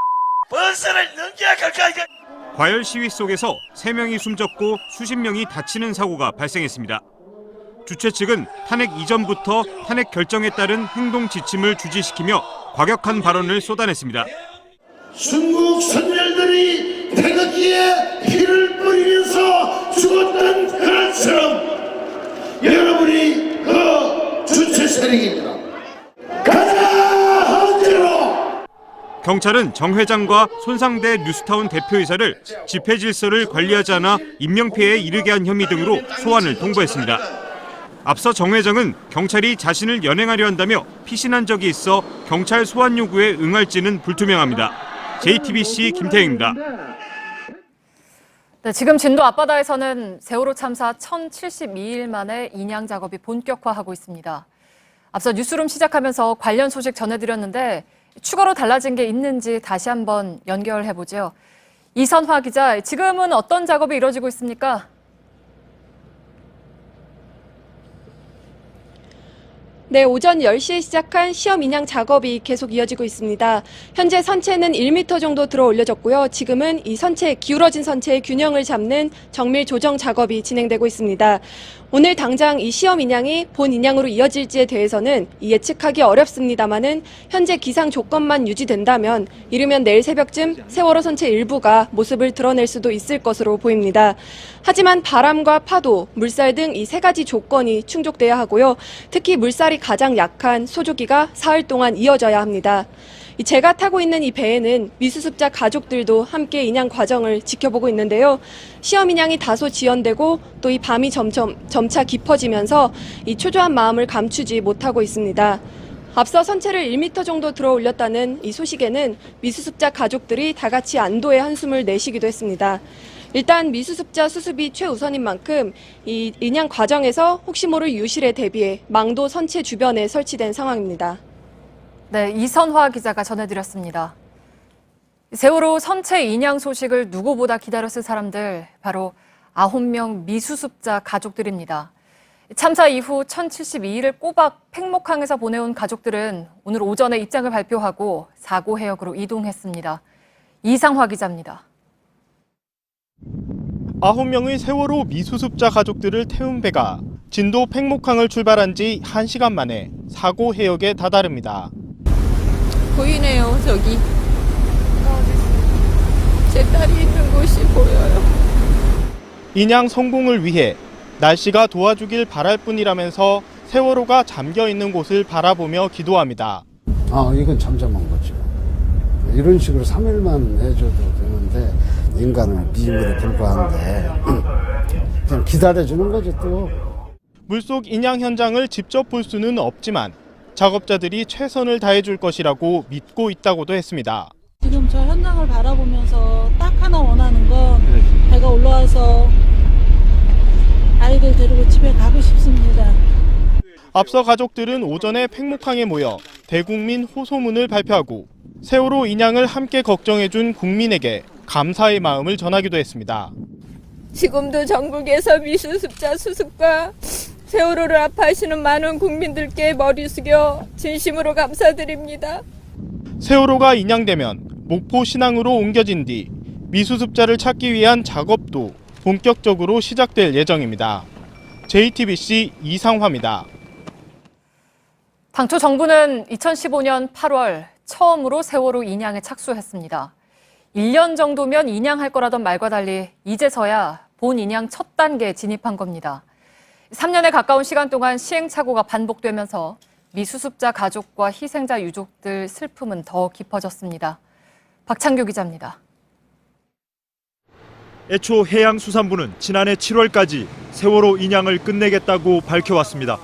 벌써를 넘겨야 갈까 이게. 과열 시위 속에서 3명이 숨졌고 수십 명이 다치는 사고가 발생했습니다. 주최 측은 탄핵 이전부터 탄핵 결정에 따른 행동 지침을 주지시키며 과격한 발언을 쏟아냈습니다. 중국 선열들이 태극기에 피를 뿌리면서 죽었던 그날처럼 여러분이 그 주최 세력입니다. 가자 헌재로! 경찰은 정 회장과 손상대 뉴스타운 대표이사를 집회 질서를 관리하지 않아 인명피해에 이르게 한 혐의 등으로 소환을 통보했습니다. 앞서 정 회장은 경찰이 자신을 연행하려 한다며 피신한 적이 있어 경찰 소환 요구에 응할지는 불투명합니다. JTBC 김태영입니다. 네, 지금 진도 앞바다에서는 세월호 참사 1072일 만에 인양 작업이 본격화하고 있습니다. 앞서 뉴스룸 시작하면서 관련 소식 전해드렸는데 추가로 달라진 게 있는지 다시 한번 연결해보죠. 이선화 기자, 지금은 어떤 작업이 이루어지고 있습니까? 네, 오전 10시에 시작한 시험 인양 작업이 계속 이어지고 있습니다. 현재 선체는 1m 정도 들어 올려졌고요. 지금은 이 기울어진 선체의 균형을 잡는 정밀 조정 작업이 진행되고 있습니다. 오늘 당장 이 시험 인양이 본 인양으로 이어질지에 대해서는 예측하기 어렵습니다만은 현재 기상 조건만 유지된다면 이르면 내일 새벽쯤 세월호 선체 일부가 모습을 드러낼 수도 있을 것으로 보입니다. 하지만 바람과 파도, 물살 등 이 3가지 조건이 충족돼야 하고요. 특히 물살이 가장 약한 소조기가 사흘 동안 이어져야 합니다. 제가 타고 있는 이 배에는 미수습자 가족들도 함께 인양 과정을 지켜보고 있는데요. 시험 인양이 다소 지연되고 또 이 밤이 점차 깊어지면서 이 초조한 마음을 감추지 못하고 있습니다. 앞서 선체를 1m 정도 들어 올렸다는 이 소식에는 미수습자 가족들이 다 같이 안도의 한숨을 내쉬기도 했습니다. 일단 미수습자 수습이 최우선인 만큼 이 인양 과정에서 혹시 모를 유실에 대비해 망도 선체 주변에 설치된 상황입니다. 네, 이선화 기자가 전해드렸습니다. 세월호 선체 인양 소식을 누구보다 기다렸을 사람들, 바로 9명 미수습자 가족들입니다. 참사 이후 1072일을 꼬박 팽목항에서 보내온 가족들은 오늘 오전에 입장을 발표하고 사고 해역으로 이동했습니다. 이상화 기자입니다. 9명의 세월호 미수습자 가족들을 태운 배가 진도 팽목항을 출발한 지 1시간 만에 사고 해역에 다다릅니다. 보이네요, 저기. 제 딸이 있는 곳이 보여요. 인양 성공을 위해 날씨가 도와주길 바랄 뿐이라면서 세월호가 잠겨 있는 곳을 바라보며 기도합니다. 이건 잠잠한 거죠. 이런 식으로 3일만 해줘도 되는데 인간은 미물에 불과한데 그냥 기다려주는 거죠 또. 물속 인양 현장을 직접 볼 수는 없지만 작업자들이 최선을 다해줄 것이라고 믿고 있다고도 했습니다. 지금 저 현장을 바라보면서 딱 하나 원하는 건 배가 올라와서 아이들 데리고 집에 가고 싶습니다. 앞서 가족들은 오전에 팽목항에 모여 대국민 호소문을 발표하고 세월호 인양을 함께 걱정해준 국민에게 감사의 마음을 전하기도 했습니다. 지금도 전국에서 미수습자 수습과 세월호를 아파하시는 많은 국민들께 머리 숙여 진심으로 감사드립니다. 세월호가 인양되면 목포 신항으로 옮겨진 뒤 미수습자를 찾기 위한 작업도 본격적으로 시작될 예정입니다. JTBC 이상화입니다. 당초 정부는 2015년 8월 처음으로 세월호 인양에 착수했습니다. 1년 정도면 인양할 거라던 말과 달리 이제서야 본 인양 첫 단계에 진입한 겁니다. 3년에 가까운 시간 동안 시행착오가 반복되면서 미수습자 가족과 희생자 유족들 슬픔은 더 깊어졌습니다. 박창규 기자입니다. 애초 해양수산부는 지난해 7월까지 세월호 인양을 끝내겠다고 밝혀왔습니다.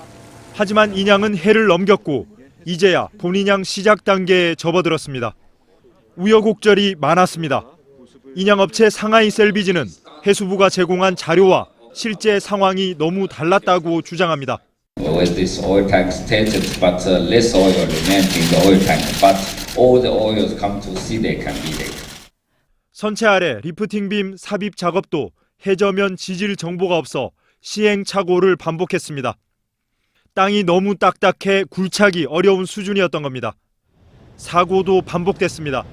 하지만 인양은 해를 넘겼고 이제야 본인양 시작 단계에 접어들었습니다. 우여곡절이 많았습니다. 인양업체 상하이 셀비지는 해수부가 제공한 자료와 실제 상황이 너무 달랐다고 주장합니다. With this oil tank stated, but less oil remained in the oil tank. But all the oils come to sea they can be there. 선체 아래 리프팅빔 삽입 작업도 해저면 지질 정보가 없어 시행착오를 반복했습니다. 땅이 너무 딱딱해 굴착이 어려운 수준이었던 겁니다. 사고도 반복됐습니다.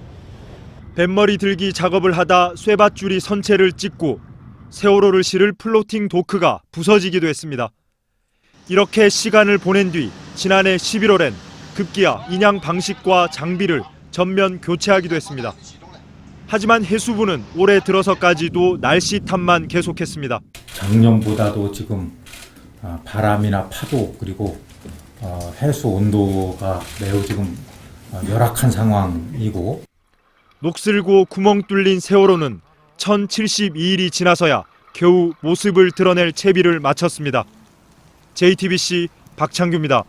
뱃머리 들기 작업을 하다 쇠밧줄이 선체를 찍고 세월호를 실을 플로팅 도크가 부서지기도 했습니다. 이렇게 시간을 보낸 뒤 지난해 11월엔 급기야 인양 방식과 장비를 전면 교체하기도 했습니다. 하지만 해수부는 올해 들어서까지도 날씨 탓만 계속했습니다. 작년보다도 지금 바람이나 파도 그리고 해수 온도가 매우 지금 열악한 상황이고 녹슬고 구멍 뚫린 세월호는 1072일이 지나서야 겨우 모습을 드러낼 채비를 마쳤습니다. JTBC 박창규입니다.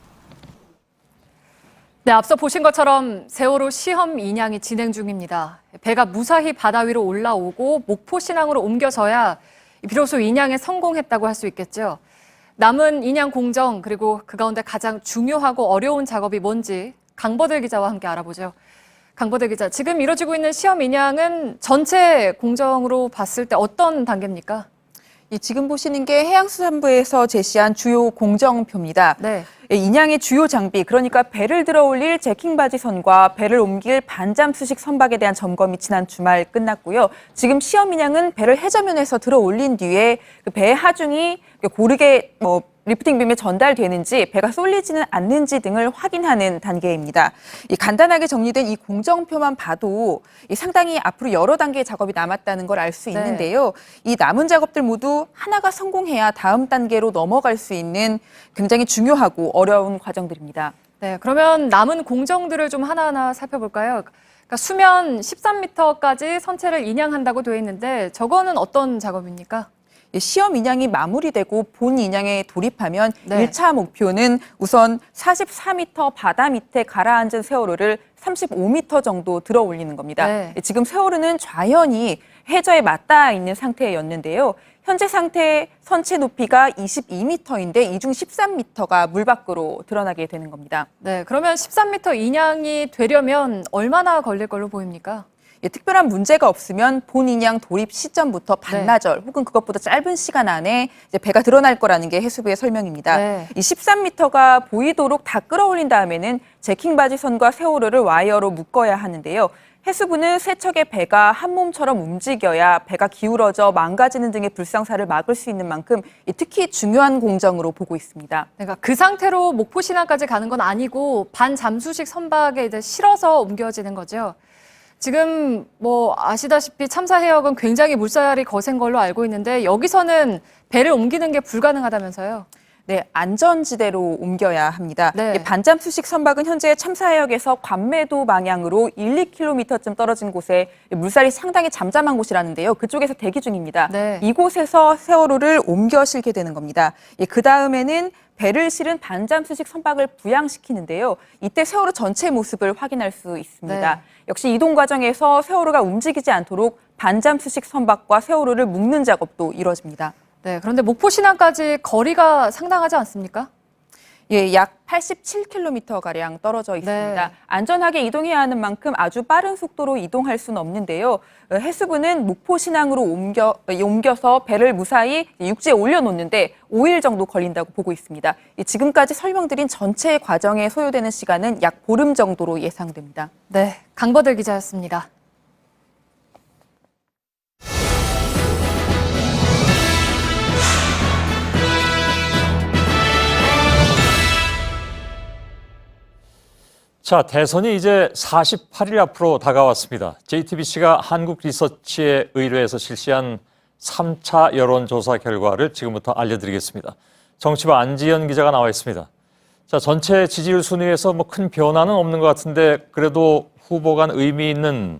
네, 앞서 보신 것처럼 세월호 시험 인양이 진행 중입니다. 배가 무사히 바다 위로 올라오고 목포 신항으로 옮겨져야 비로소 인양에 성공했다고 할 수 있겠죠. 남은 인양 공정 그리고 그 가운데 가장 중요하고 어려운 작업이 뭔지 강버들 기자와 함께 알아보죠. 강버들 기자, 지금 이뤄지고 있는 시험 인양은 전체 공정으로 봤을 때 어떤 단계입니까? 지금 보시는 게 해양수산부에서 제시한 주요 공정표입니다. 네. 인양의 주요 장비, 그러니까 배를 들어 올릴 제킹바지선과 배를 옮길 반잠 수식 선박에 대한 점검이 지난 주말 끝났고요. 지금 시험 인양은 배를 해저면에서 들어 올린 뒤에 그 배 하중이 고르게 리프팅빔에 전달되는지 배가 쏠리지는 않는지 등을 확인하는 단계입니다. 간단하게 정리된 이 공정표만 봐도 상당히 앞으로 여러 단계의 작업이 남았다는 걸 알 수 있는데요. 이 남은 작업들 모두 하나가 성공해야 다음 단계로 넘어갈 수 있는 굉장히 중요하고 어려운 과정들입니다. 네, 그러면 남은 공정들을 좀 하나하나 살펴볼까요? 그러니까 수면 13m까지 선체를 인양한다고 되어 있는데 저거는 어떤 작업입니까? 시험 인양이 마무리되고 본 인양에 돌입하면 1차 목표는 우선 44m 바다 밑에 가라앉은 세월호를 35m 정도 들어 올리는 겁니다. 지금 세월호는 좌연히 해저에 맞닿아 있는 상태였는데요. 현재 상태의 선체 높이가 22m인데 이 중 13m가 물 밖으로 드러나게 되는 겁니다. 네, 그러면 13m 인양이 되려면 얼마나 걸릴 걸로 보입니까? 특별한 문제가 없으면 본인양 돌입 시점부터 반나절 혹은 그것보다 짧은 시간 안에 이제 배가 드러날 거라는 게 해수부의 설명입니다. 네. 이 13m가 보이도록 다 끌어올린 다음에는 제킹 바지선과 세월호를 와이어로 묶어야 하는데요. 해수부는 세 척의 배가 한 몸처럼 움직여야 배가 기울어져 망가지는 등의 불상사를 막을 수 있는 만큼 특히 중요한 공정으로 보고 있습니다. 그러니까 그 상태로 목포 신항까지 가는 건 아니고 반잠수식 선박에 이제 실어서 옮겨지는 거죠. 지금 뭐 아시다시피 참사 해역은 굉장히 물살이 거센 걸로 알고 있는데 여기서는 배를 옮기는 게 불가능하다면서요? 네, 안전지대로 옮겨야 합니다. 네. 반잠수식 선박은 현재 참사 해역에서 관매도 방향으로 1-2km쯤 떨어진 곳에 물살이 상당히 잠잠한 곳이라는데요. 그쪽에서 대기 중입니다. 네. 이곳에서 세월호를 옮겨 실게 되는 겁니다. 그 다음에는 배를 실은 반잠수식 선박을 부양시키는데요. 이때 세월호 전체 모습을 확인할 수 있습니다. 네. 역시 이동 과정에서 세월호가 움직이지 않도록 반잠수식 선박과 세월호를 묶는 작업도 이루어집니다. 네, 그런데 목포 신항까지 거리가 상당하지 않습니까? 예, 약 87km 가량 떨어져 있습니다. 네. 안전하게 이동해야 하는 만큼 아주 빠른 속도로 이동할 수는 없는데요. 해수부는 목포 신항으로 옮겨서 배를 무사히 육지에 올려놓는데 5일 정도 걸린다고 보고 있습니다. 지금까지 설명드린 전체 과정에 소요되는 시간은 약 보름 정도로 예상됩니다. 네, 강버들 기자였습니다. 자, 대선이 이제 48일 앞으로 다가왔습니다. JTBC가 한국리서치에 의뢰해서 실시한 3차 여론조사 결과를 지금부터 알려드리겠습니다. 정치부 안지연 기자가 나와 있습니다. 자, 전체 지지율 순위에서 뭐 큰 변화는 없는 것 같은데 그래도 후보 간 의미 있는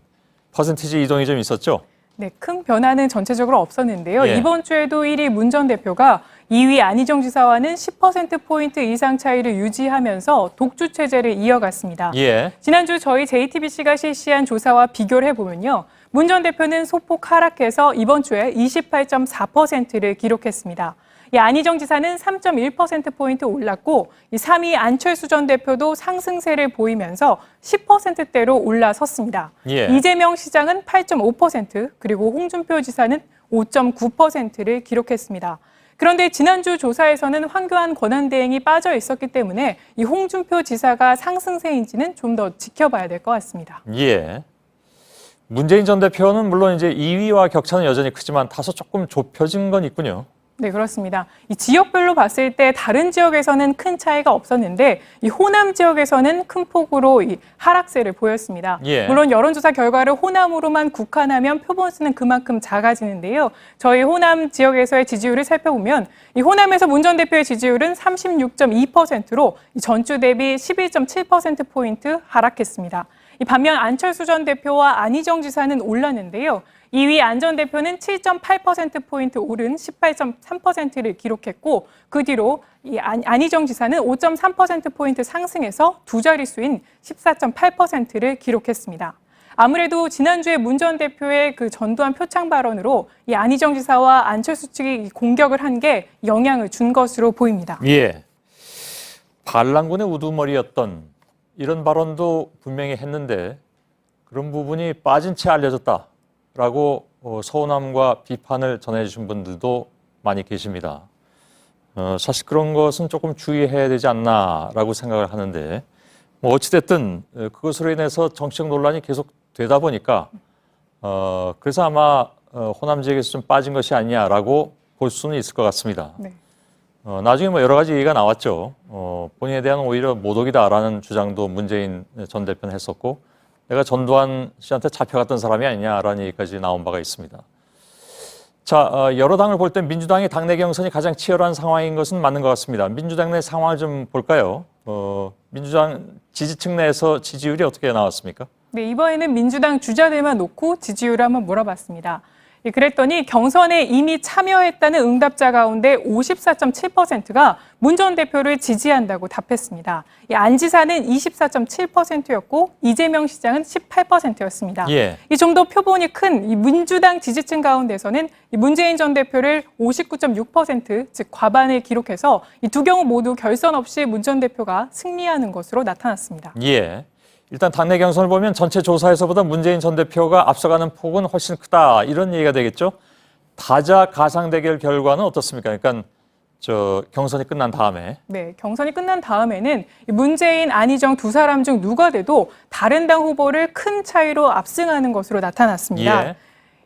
퍼센티지 이동이 좀 있었죠? 네, 큰 변화는 전체적으로 없었는데요. 예. 이번 주에도 1위 문 전 대표가 2위 안희정 지사와는 10%포인트 이상 차이를 유지하면서 독주 체제를 이어갔습니다. 예. 지난주 저희 JTBC가 실시한 조사와 비교를 해보면요. 문 전 대표는 소폭 하락해서 이번 주에 28.4%를 기록했습니다. 이 안희정 지사는 3.1%포인트 올랐고 이 3위 안철수 전 대표도 상승세를 보이면서 10%대로 올라섰습니다. 예. 이재명 시장은 8.5% 그리고 홍준표 지사는 5.9%를 기록했습니다. 그런데 지난주 조사에서는 황교안 권한대행이 빠져 있었기 때문에 이 홍준표 지사가 상승세인지는 좀 더 지켜봐야 될 것 같습니다. 예. 문재인 전 대표는 물론 이제 2위와 격차는 여전히 크지만 다소 조금 좁혀진 건 있군요. 네, 그렇습니다. 이 지역별로 봤을 때 다른 지역에서는 큰 차이가 없었는데 이 호남 지역에서는 큰 폭으로 이 하락세를 보였습니다. 예. 물론 여론조사 결과를 호남으로만 국한하면 표본수는 그만큼 작아지는데요. 저희 호남 지역에서의 지지율을 살펴보면 이 호남에서 문 전 대표의 지지율은 36.2%로 전주 대비 11.7%포인트 하락했습니다. 이 반면 안철수 전 대표와 안희정 지사는 올랐는데요. 2위 안 전 대표는 7.8%포인트 오른 18.3%를 기록했고 그 뒤로 이 안희정 지사는 5.3%포인트 상승해서 두 자릿수인 14.8%를 기록했습니다. 아무래도 지난주에 문 전 대표의 그 전두환 표창 발언으로 이 안희정 지사와 안철수 측이 공격을 한 게 영향을 준 것으로 보입니다. 예. 반란군의 우두머리였던 이런 발언도 분명히 했는데 그런 부분이 빠진 채 알려졌다라고 서운함과 비판을 전해주신 분들도 많이 계십니다. 사실 그런 것은 조금 주의해야 되지 않나라고 생각을 하는데 뭐 어찌됐든 그것으로 인해서 정치적 논란이 계속 되다 보니까 그래서 아마 호남 지역에서 좀 빠진 것이 아니냐라고 볼 수는 있을 것 같습니다. 네. 나중에 뭐 여러 가지 얘기가 나왔죠. 본인에 대한 오히려 모독이다라는 주장도 문재인 전 대표는 했었고 내가 전두환 씨한테 잡혀갔던 사람이 아니냐라는 얘기까지 나온 바가 있습니다. 자, 여러 당을 볼 때 민주당의 당내 경선이 가장 치열한 상황인 것은 맞는 것 같습니다. 민주당 내 상황을 좀 볼까요? 민주당 지지층 내에서 지지율이 어떻게 나왔습니까? 네, 이번에는 민주당 주자들만 놓고 지지율을 한번 물어봤습니다. 그랬더니 경선에 이미 참여했다는 응답자 가운데 54.7%가 문 전 대표를 지지한다고 답했습니다. 안 지사는 24.7%였고 이재명 시장은 18%였습니다. 예. 이 좀 더 표본이 큰 이 민주당 지지층 가운데서는 이 문재인 전 대표를 59.6%, 즉 과반을 기록해서 이 두 경우 모두 결선 없이 문 전 대표가 승리하는 것으로 나타났습니다. 예. 일단 당내 경선을 보면 전체 조사에서보다 문재인 전 대표가 앞서가는 폭은 훨씬 크다 이런 얘기가 되겠죠. 다자 가상 대결 결과는 어떻습니까? 그러니까 경선이 끝난 다음에. 네, 경선이 끝난 다음에는 문재인, 안희정 두 사람 중 누가 돼도 다른 당 후보를 큰 차이로 압승하는 것으로 나타났습니다.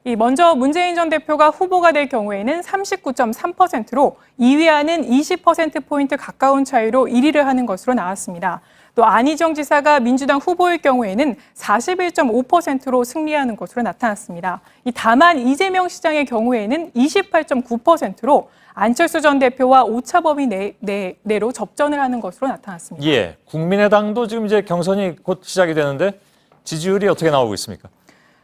예. 먼저 문재인 전 대표가 후보가 될 경우에는 39.3%로 2위와는 20%포인트 가까운 차이로 1위를 하는 것으로 나왔습니다. 또 안희정 지사가 민주당 후보일 경우에는 41.5%로 승리하는 것으로 나타났습니다. 다만 이재명 시장의 경우에는 28.9%로 안철수 전 대표와 오차 범위 내로 접전을 하는 것으로 나타났습니다. 예, 국민의당도 지금 이제 경선이 곧 시작이 되는데 지지율이 어떻게 나오고 있습니까?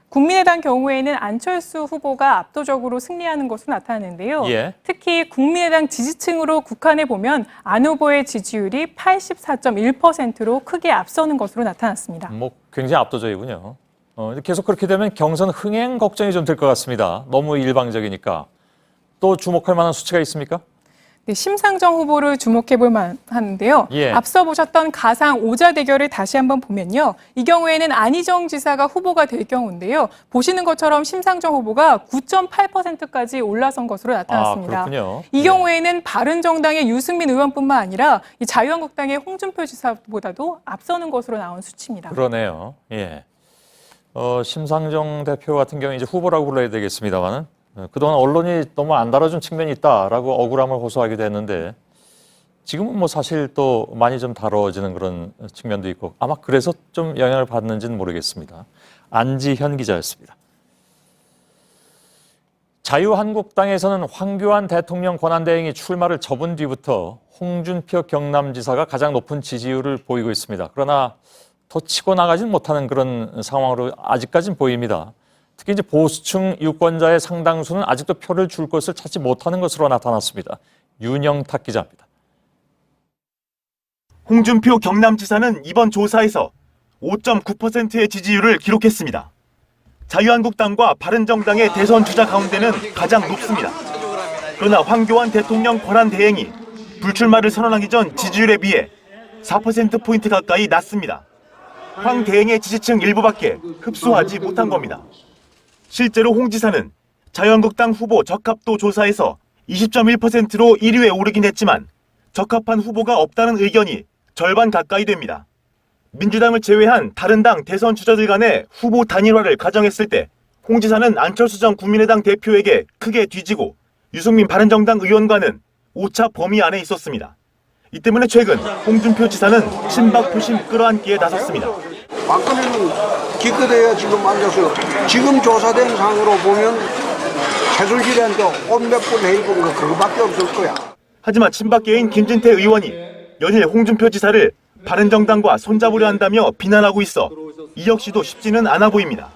국민의당 경우에는 안철수 후보가 압도적으로 승리하는 것으로 나타나는데요. 예. 특히 국민의당 지지층으로 국한해 보면 안 후보의 지지율이 84.1%로 크게 앞서는 것으로 나타났습니다. 굉장히 압도적이군요. 계속 그렇게 되면 경선 흥행 걱정이 좀 될 것 같습니다. 너무 일방적이니까. 또 주목할 만한 수치가 있습니까? 네, 심상정 후보를 주목해 볼 만한데요. 예. 앞서 보셨던 가상 오자 대결을 다시 한번 보면요. 이 경우에는 안희정 지사가 후보가 될 경우인데요. 보시는 것처럼 심상정 후보가 9.8%까지 올라선 것으로 나타났습니다. 그렇군요. 이 경우에는 바른정당의 유승민 의원뿐만 아니라 이 자유한국당의 홍준표 지사보다도 앞서는 것으로 나온 수치입니다. 그러네요. 예. 심상정 대표 같은 경우에 이제 후보라고 불러야 되겠습니다만은 그동안 언론이 너무 안 다뤄준 측면이 있다라고 억울함을 호소하기도 했는데 지금은 사실 또 많이 좀 다뤄지는 그런 측면도 있고 아마 그래서 좀 영향을 받는지는 모르겠습니다. 안지현 기자였습니다. 자유한국당에서는 황교안 대통령 권한대행이 출마를 접은 뒤부터 홍준표 경남지사가 가장 높은 지지율을 보이고 있습니다. 그러나 더 치고 나가진 못하는 그런 상황으로 아직까지는 보입니다. 특히 이제 보수층 유권자의 상당수는 아직도 표를 줄 것을 찾지 못하는 것으로 나타났습니다. 윤영탁 기자입니다. 홍준표 경남지사는 이번 조사에서 5.9%의 지지율을 기록했습니다. 자유한국당과 바른정당의 대선 주자 가운데는 가장 높습니다. 그러나 황교안 대통령 권한대행이 불출마를 선언하기 전 지지율에 비해 4%포인트 가까이 낮습니다. 황 대행의 지지층 일부밖에 흡수하지 못한 겁니다. 실제로 홍 지사는 자유한국당 후보 적합도 조사에서 20.1%로 1위에 오르긴 했지만 적합한 후보가 없다는 의견이 절반 가까이 됩니다. 민주당을 제외한 다른 당 대선 주자들 간의 후보 단일화를 가정했을 때 홍 지사는 안철수 전 국민의당 대표에게 크게 뒤지고 유승민 바른정당 의원과는 오차 범위 안에 있었습니다. 이 때문에 최근 홍준표 지사는 친박 표심 끌어안기에 나섰습니다. 박근혜는 기껏해야 지금 앉아서 지금 조사된 상으로 보면 최순실한테 옷 몇 번 해입은 거 그거밖에 없을 거야. 하지만 친박계인 김진태 의원이 연일 홍준표 지사를 바른정당과 손잡으려 한다며 비난하고 있어 이 역시도 쉽지는 않아 보입니다.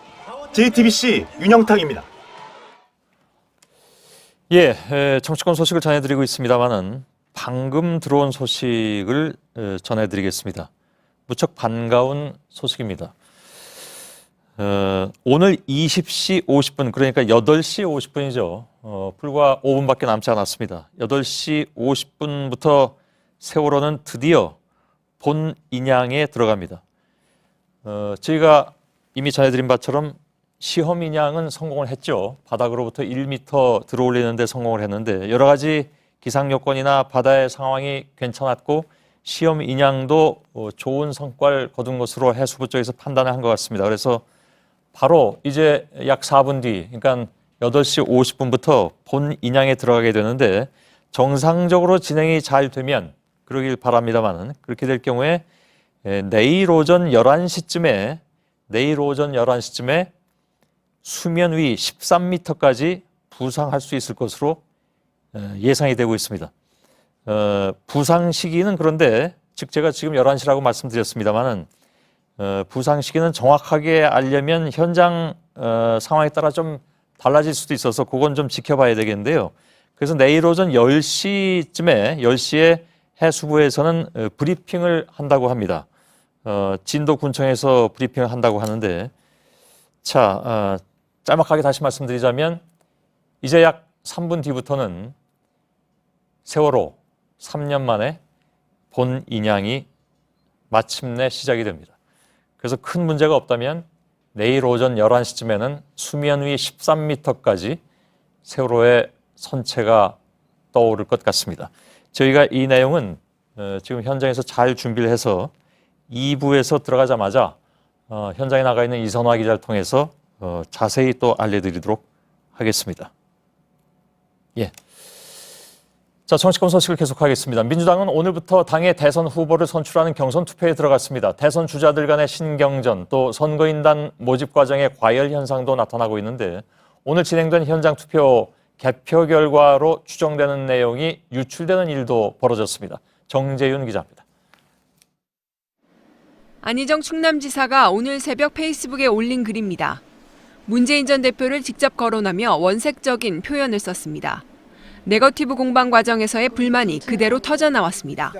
JTBC 윤영탁입니다. 예, 정치권 소식을 전해드리고 있습니다만은 방금 들어온 소식을 전해드리겠습니다. 무척 반가운 소식입니다. 오늘 20시 50분, 그러니까 8시 50분이죠. 불과 5분밖에 남지 않았습니다. 8시 50분부터 세월호는 드디어 본 인양에 들어갑니다. 저희가 이미 전해드린 바처럼 시험 인양은 성공을 했죠. 바닥으로부터 1m 들어올리는데 성공을 했는데 여러 가지 기상 요건이나 바다의 상황이 괜찮았고 시험 인양도 좋은 성과를 거둔 것으로 해수부 쪽에서 판단을 한 것 같습니다. 그래서 바로 이제 약 4분 뒤, 그러니까 8시 50분부터 본 인양에 들어가게 되는데 정상적으로 진행이 잘 되면 그러길 바랍니다만은 그렇게 될 경우에 내일 오전 11시쯤에 수면 위 13m까지 부상할 수 있을 것으로 예상이 되고 있습니다. 부상 시기는 그런데 즉 제가 지금 11시라고 말씀드렸습니다만은 부상 시기는 정확하게 알려면 현장 상황에 따라 좀 달라질 수도 있어서 그건 좀 지켜봐야 되겠는데요. 그래서 내일 오전 10시에 해수부에서는 브리핑을 한다고 합니다. 진도군청에서 브리핑을 한다고 하는데 짤막하게 다시 말씀드리자면 이제 약 3분 뒤부터는 세월호 3년 만에 본 인양이 마침내 시작이 됩니다. 그래서 큰 문제가 없다면 내일 오전 11시쯤에는 수면 위 13m까지 세월호의 선체가 떠오를 것 같습니다. 저희가 이 내용은 지금 현장에서 잘 준비를 해서 2부에서 들어가자마자 현장에 나가 있는 이선화 기자를 통해서 자세히 또 알려드리도록 하겠습니다. 예. 자, 정치권 소식을 계속하겠습니다. 민주당은 오늘부터 당의 대선 후보를 선출하는 경선 투표에 들어갔습니다. 대선 주자들 간의 신경전, 또 선거인단 모집 과정의 과열 현상도 나타나고 있는데 오늘 진행된 현장 투표 개표 결과로 추정되는 내용이 유출되는 일도 벌어졌습니다. 정재윤 기자입니다. 안희정 충남지사가 오늘 새벽 페이스북에 올린 글입니다. 문재인 전 대표를 직접 거론하며 원색적인 표현을 썼습니다. 네거티브 공방 과정에서의 불만이 그대로 터져나왔습니다.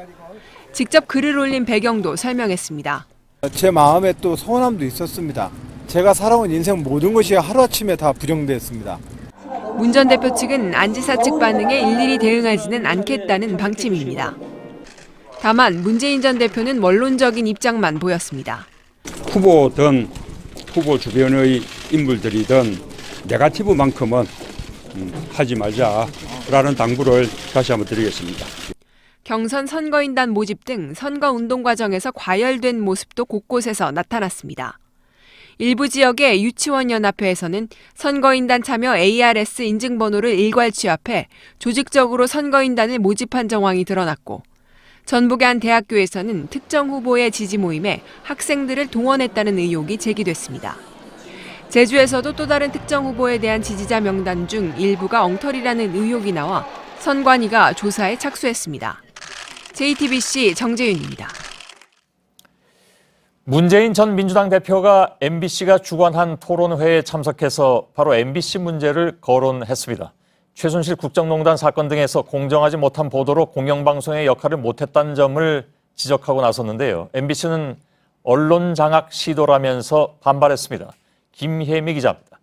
직접 글을 올린 배경도 설명했습니다. 제 마음에 또 서운함도 있었습니다. 제가 살아온 인생 모든 것이 하루아침에 다 부정됐습니다. 문 전 대표 측은 안 지사 측 반응에 일일이 대응하지는 않겠다는 방침입니다. 다만 문재인 전 대표는 원론적인 입장만 보였습니다. 후보든 후보 주변의 인물들이든 네거티브만큼은 하지 말자라는 당부를 다시 한번 드리겠습니다. 경선 선거인단 모집 등 선거운동 과정에서 과열된 모습도 곳곳에서 나타났습니다. 일부 지역의 유치원연합회에서는 선거인단 참여 ARS 인증번호를 일괄 취합해 조직적으로 선거인단을 모집한 정황이 드러났고 전북의 한 대학교에서는 특정 후보의 지지 모임에 학생들을 동원했다는 의혹이 제기됐습니다. 제주에서도 또 다른 특정 후보에 대한 지지자 명단 중 일부가 엉터리라는 의혹이 나와 선관위가 조사에 착수했습니다. JTBC 정재윤입니다. 문재인 전 민주당 대표가 MBC가 주관한 토론회에 참석해서 바로 MBC 문제를 거론했습니다. 최순실 국정농단 사건 등에서 공정하지 못한 보도로 공영방송의 역할을 못했다는 점을 지적하고 나섰는데요. MBC는 언론 장악 시도라면서 반발했습니다. 김혜미 기자입니다.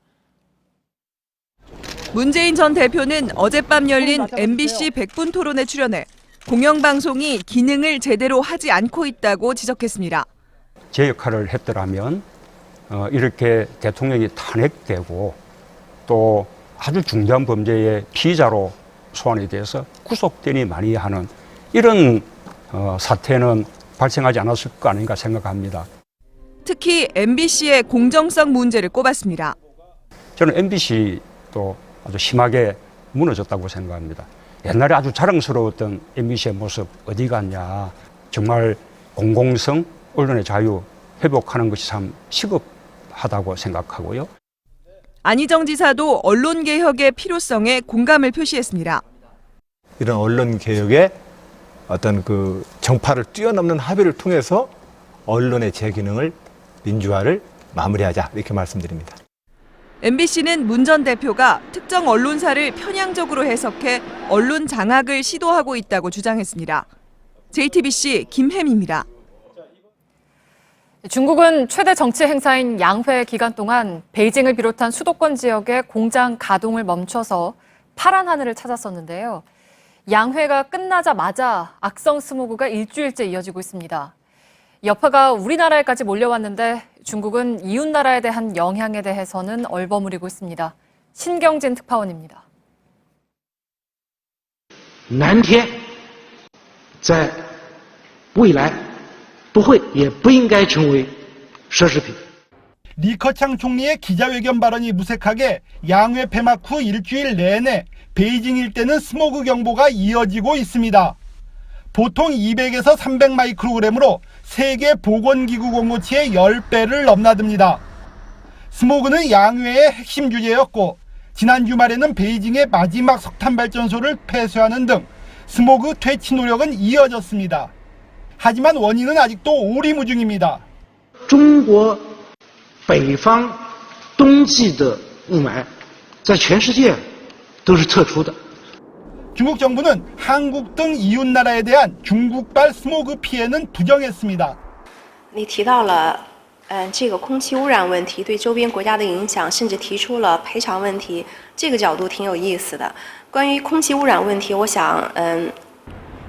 문재인 전 대표는 어젯밤 열린 MBC 100분 토론에 출연해 공영방송이 기능을 제대로 하지 않고 있다고 지적했습니다. 제 역할을 했더라면 이렇게 대통령이 탄핵되고 또 아주 중대한 범죄의 피의자로 소환이 돼서 구속되니 많이 하는 이런 사태는 발생하지 않았을 거 아닌가 생각합니다. 특히 MBC의 공정성 문제를 꼽았습니다. 저는 MBC도 아주 심하게 무너졌다고 생각합니다. 옛날에 아주 자랑스러웠던 MBC의 모습 어디 갔냐. 정말 공공성, 언론의 자유 회복하는 것이 참 시급하다고 생각하고요. 안희정 지사도 언론개혁의 필요성에 공감을 표시했습니다. 이런 언론개혁의 어떤 그 정파를 뛰어넘는 합의를 통해서 언론의 재기능을 민주화를 마무리하자 이렇게 말씀드립니다. MBC는 문 전 대표가 특정 언론사를 편향적으로 해석해 언론 장악을 시도하고 있다고 주장했습니다. JTBC 김혜미입니다. 중국은 최대 정치 행사인 양회 기간 동안 베이징을 비롯한 수도권 지역의 공장 가동을 멈춰서 파란 하늘을 찾았었는데요. 양회가 끝나자마자 악성 스모그가 일주일째 이어지고 있습니다. 여파가 우리나라에까지 몰려왔는데 중국은 이웃 나라에 대한 영향에 대해서는 얼버무리고 있습니다. 신경진 특파원입니다. 南天在未来不会也不应该成为奢侈品。 리커창 총리의 기자회견 발언이 무색하게 양회 폐막 후 일주일 내내 베이징 일대는 스모그 경보가 이어지고 있습니다. 보통 200에서 300 마이크로그램으로 세계 보건기구 공고치의 10배를 넘나듭니다. 스모그는 양회의 핵심 주제였고 지난 주말에는 베이징의 마지막 석탄발전소를 폐쇄하는 등 스모그 퇴치 노력은 이어졌습니다. 하지만 원인은 아직도 오리무중입니다. 中国北方冬季的雾霾在全世界都是特殊的。 중국 정부는 한국 등 이웃 나라에 대한 중국발 스모그 피해는 부정했습니다. 你提到了这个空气污染问题对周边国家的影响，甚至提出了赔偿问题，这个角度挺有意思的。关于空气污染问题，我想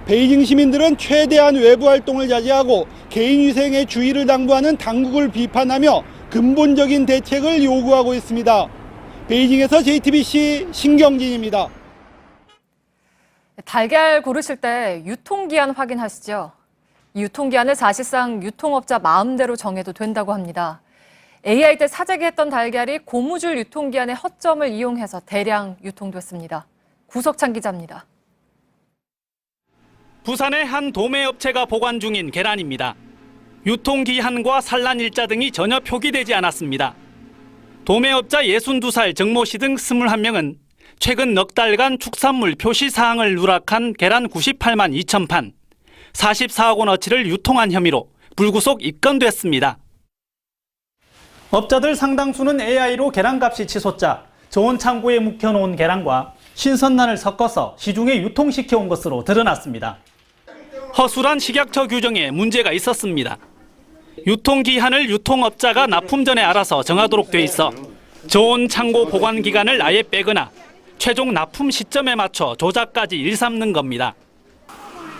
베이징 시민들은 최대한 외부 활동을 자제하고 개인위생에 주의를 당부하는 당국을 비판하며 근본적인 대책을 요구하고 있습니다. 베이징에서 JTBC 신경진입니다. 달걀 고르실 때 유통기한 확인하시죠? 이 유통기한을 사실상 유통업자 마음대로 정해도 된다고 합니다. AI 때 사재기했던 달걀이 고무줄 유통기한의 허점을 이용해서 대량 유통됐습니다. 구석찬 기자입니다. 부산의 한 도매업체가 보관 중인 계란입니다. 유통기한과 산란일자 등이 전혀 표기되지 않았습니다. 도매업자 62살 정모 씨 등 21명은 최근 넉 달간 축산물 표시 사항을 누락한 계란 98만 2천 판, 44억 원어치를 유통한 혐의로 불구속 입건됐습니다. 업자들 상당수는 AI로 계란값이 치솟자 저온 창고에 묵혀놓은 계란과 신선란을 섞어서 시중에 유통시켜온 것으로 드러났습니다. 허술한 식약처 규정에 문제가 있었습니다. 유통기한을 유통업자가 납품 전에 알아서 정하도록 돼 있어 저온 창고 보관 기간을 아예 빼거나 최종 납품 시점에 맞춰 조작까지 일삼는 겁니다.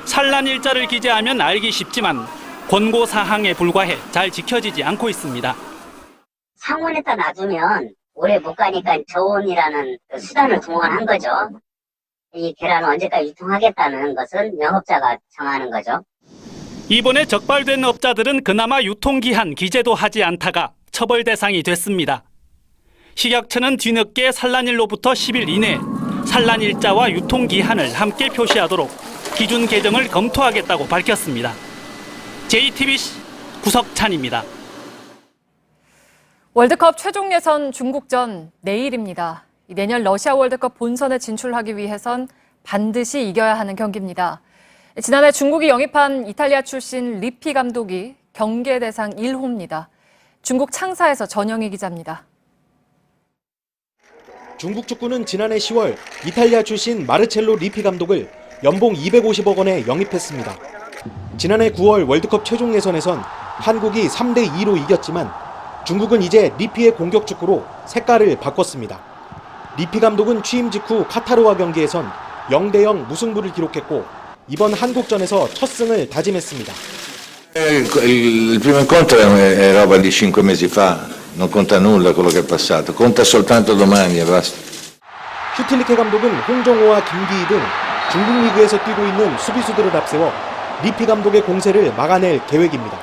산란 일자를 기재하면 알기 쉽지만 권고 사항에 불과해 잘 지켜지지 않고 있습니다. 상온에다 놔두면 오래 못 가니까 저온이라는 수단을 동원한 거죠. 이 계란을 언제까지 유통하겠다는 것은 영업자가 정하는 거죠. 이번에 적발된 업자들은 그나마 유통기한 기재도 하지 않다가 처벌 대상이 됐습니다. 식약처는 뒤늦게 산란일로부터 10일 이내 산란일자와 유통기한을 함께 표시하도록 기준 개정을 검토하겠다고 밝혔습니다. JTBC 구석찬입니다. 월드컵 최종 예선 중국전 내일입니다. 내년 러시아 월드컵 본선에 진출하기 위해선 반드시 이겨야 하는 경기입니다. 지난해 중국이 영입한 이탈리아 출신 리피 감독이 경계 대상 1호입니다. 중국 창사에서 전영희 기자입니다. 중국 축구는 지난해 10월 이탈리아 출신 마르첼로 리피 감독을 연봉 250억 원에 영입했습니다. 지난해 9월 월드컵 최종 예선에선 한국이 3대2로 이겼지만 중국은 이제 리피의 공격 축구로 색깔을 바꿨습니다. 리피 감독은 취임 직후 카타르와 경기에선 0대0 무승부를 기록했고 이번 한국전에서 첫 승을 다짐했습니다. Il primo incontro è roba di 5 mesi fa, non conta nulla quello che è passato, conta soltanto domani e basta. 슈틸리케 감독은 홍정호와 김기희 등 중국 리그에서 뛰고 있는 수비수들을 앞세워 리피 감독의 공세를 막아낼 계획입니다.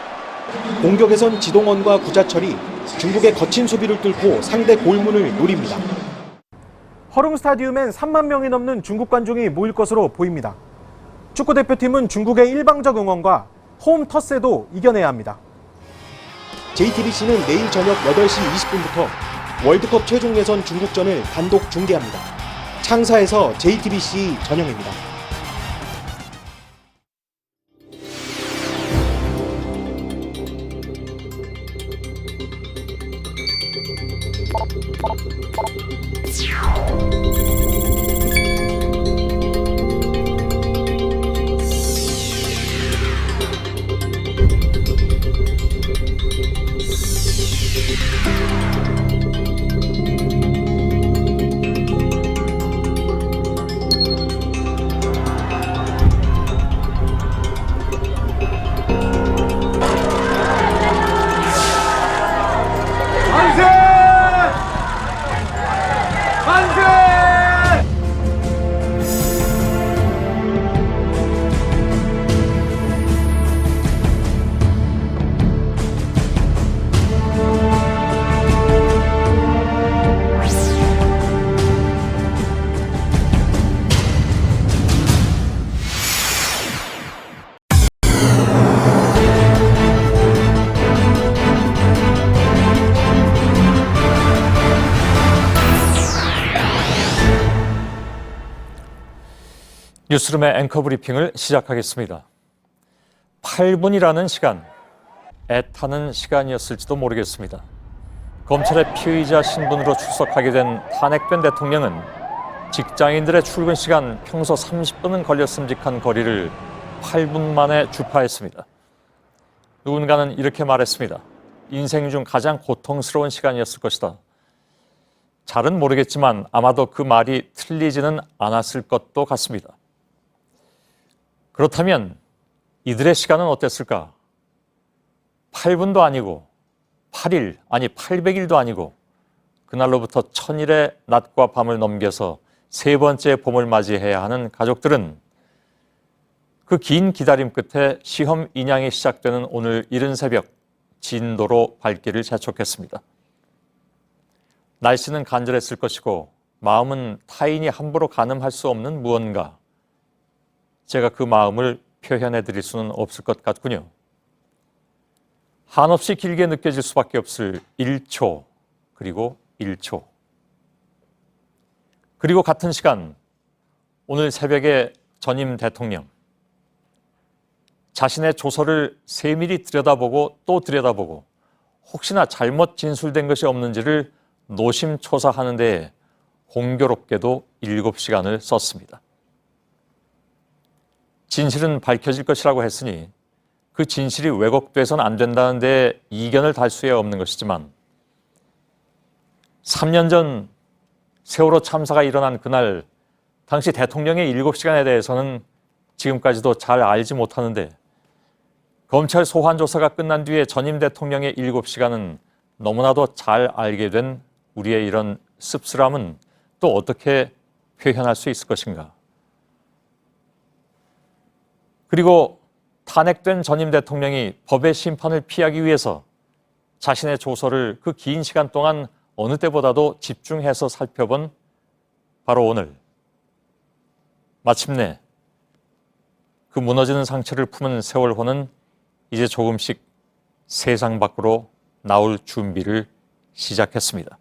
공격에선 지동원과 구자철이 중국의 거친 수비를 뚫고 상대 골문을 노립니다. 허룽 스타디움엔 3만 명이 넘는 중국 관중이 모일 것으로 보입니다. 축구대표팀은 중국의 일방적 응원과 홈 텃세도 이겨내야 합니다. JTBC는 내일 저녁 8시 20분부터 월드컵 최종 예선 중국전을 단독 중계합니다. 창사에서 JTBC 전영입니다. 뉴스룸의 앵커 브리핑을 시작하겠습니다. 8분이라는 시간, 애타는 시간이었을지도 모르겠습니다. 검찰의 피의자 신분으로 출석하게 된 탄핵된 대통령은 직장인들의 출근 시간 평소 30분은 걸렸음직한 거리를 8분 만에 주파했습니다. 누군가는 이렇게 말했습니다. 인생 중 가장 고통스러운 시간이었을 것이다. 잘은 모르겠지만 아마도 그 말이 틀리지는 않았을 것도 같습니다. 그렇다면 이들의 시간은 어땠을까? 8분도 아니고 8일, 아니 800일도 아니고 그날로부터 1000일의 낮과 밤을 넘겨서 세 번째 봄을 맞이해야 하는 가족들은 그 긴 기다림 끝에 시험 인양이 시작되는 오늘 이른 새벽 진도로 발길을 재촉했습니다. 날씨는 간절했을 것이고 마음은 타인이 함부로 가늠할 수 없는 무언가. 제가 그 마음을 표현해 드릴 수는 없을 것 같군요. 한없이 길게 느껴질 수밖에 없을 1초, 그리고 1초. 그리고 같은 시간 오늘 새벽에 전임 대통령 자신의 조서를 세밀히 들여다보고 또 들여다보고 혹시나 잘못 진술된 것이 없는지를 노심초사하는 데에 공교롭게도 7시간을 썼습니다. 진실은 밝혀질 것이라고 했으니 그 진실이 왜곡돼서는 안 된다는 데 이견을 달 수야 없는 것이지만 3년 전 세월호 참사가 일어난 그날 당시 대통령의 7시간에 대해서는 지금까지도 잘 알지 못하는데 검찰 소환 조사가 끝난 뒤에 전임 대통령의 7시간은 너무나도 잘 알게 된 우리의 이런 씁쓸함은 또 어떻게 표현할 수 있을 것인가? 그리고 탄핵된 전임 대통령이 법의 심판을 피하기 위해서 자신의 조서를 그 긴 시간 동안 어느 때보다도 집중해서 살펴본 바로 오늘 마침내 그 무너지는 상처를 품은 세월호는 이제 조금씩 세상 밖으로 나올 준비를 시작했습니다.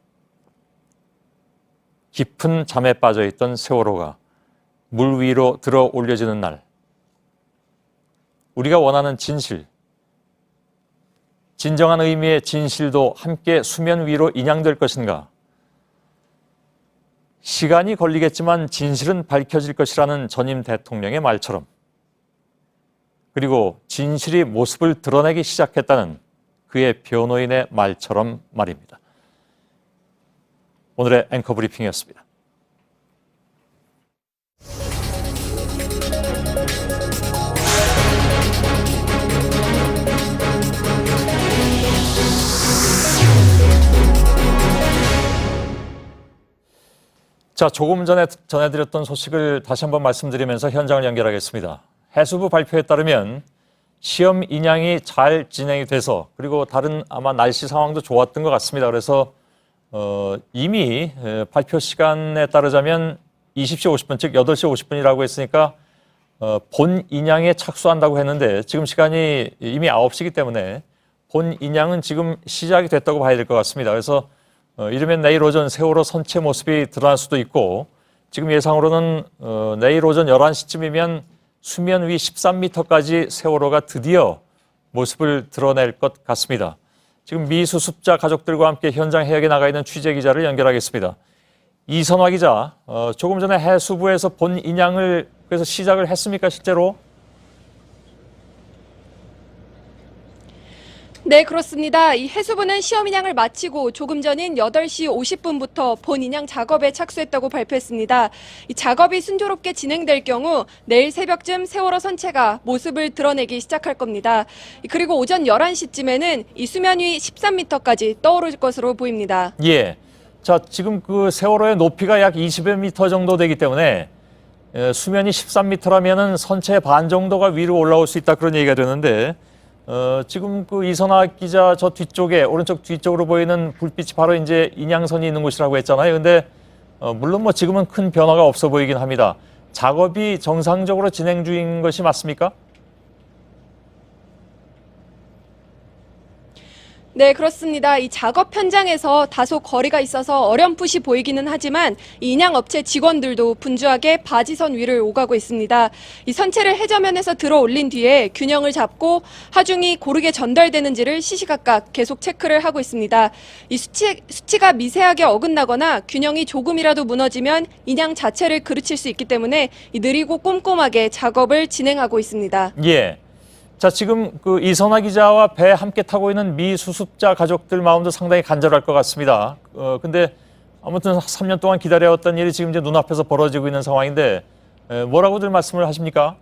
깊은 잠에 빠져있던 세월호가 물 위로 들어 올려지는 날, 우리가 원하는 진실, 진정한 의미의 진실도 함께 수면 위로 인양될 것인가? 시간이 걸리겠지만 진실은 밝혀질 것이라는 전임 대통령의 말처럼, 그리고 진실이 모습을 드러내기 시작했다는 그의 변호인의 말처럼 말입니다. 오늘의 앵커 브리핑이었습니다. 자, 조금 전에 전해드렸던 소식을 다시 한번 말씀드리면서 현장을 연결하겠습니다. 해수부 발표에 따르면 시험 인양이 잘 진행이 돼서 그리고 다른 아마 날씨 상황도 좋았던 것 같습니다. 그래서 이미 발표 시간에 따르자면 20시 50분, 즉 8시 50분이라고 했으니까 본 인양에 착수한다고 했는데 지금 시간이 이미 9시이기 때문에 본 인양은 지금 시작이 됐다고 봐야 될 것 같습니다. 그래서 이르면 내일 오전 세월호 선체 모습이 드러날 수도 있고 지금 예상으로는 내일 오전 11시쯤이면 수면 위 13m까지 세월호가 드디어 모습을 드러낼 것 같습니다. 지금 미수습자 가족들과 함께 현장 해역에 나가 있는 취재기자를 연결하겠습니다. 이선화 기자, 조금 전에 해수부에서 본 인양을 그래서 시작을 했습니까, 실제로? 네, 그렇습니다. 이 해수부는 시험 인양을 마치고 조금 전인 8시 50분부터 본 인양 작업에 착수했다고 발표했습니다. 이 작업이 순조롭게 진행될 경우 내일 새벽쯤 세월호 선체가 모습을 드러내기 시작할 겁니다. 그리고 오전 11시쯤에는 이 수면 위 13m까지 떠오를 것으로 보입니다. 예. 자, 지금 그 세월호의 높이가 약 20m 정도 되기 때문에 수면이 13m라면은 선체의 반 정도가 위로 올라올 수 있다 그런 얘기가 되는데 지금 그 이선화 기자 저 뒤쪽에 오른쪽 뒤쪽으로 보이는 불빛이 바로 이제 인양선이 있는 곳이라고 했잖아요. 근데 물론 뭐 지금은 큰 변화가 없어 보이긴 합니다. 작업이 정상적으로 진행 중인 것이 맞습니까? 네, 그렇습니다. 이 작업 현장에서 다소 거리가 있어서 어렴풋이 보이기는 하지만 이 인양업체 직원들도 분주하게 바지선 위를 오가고 있습니다. 이 선체를 해저면에서 들어 올린 뒤에 균형을 잡고 하중이 고르게 전달되는지를 시시각각 계속 체크를 하고 있습니다. 이 수치가 미세하게 어긋나거나 균형이 조금이라도 무너지면 인양 자체를 그르칠 수 있기 때문에 이 느리고 꼼꼼하게 작업을 진행하고 있습니다. 예. 자, 지금 그 이선화 기자와 배 함께 타고 있는 미수습자 가족들 마음도 상당히 간절할 것 같습니다. 근데 아무튼 3년 동안 기다려왔던 일이 지금 이제 눈앞에서 벌어지고 있는 상황인데 뭐라고들 말씀을 하십니까?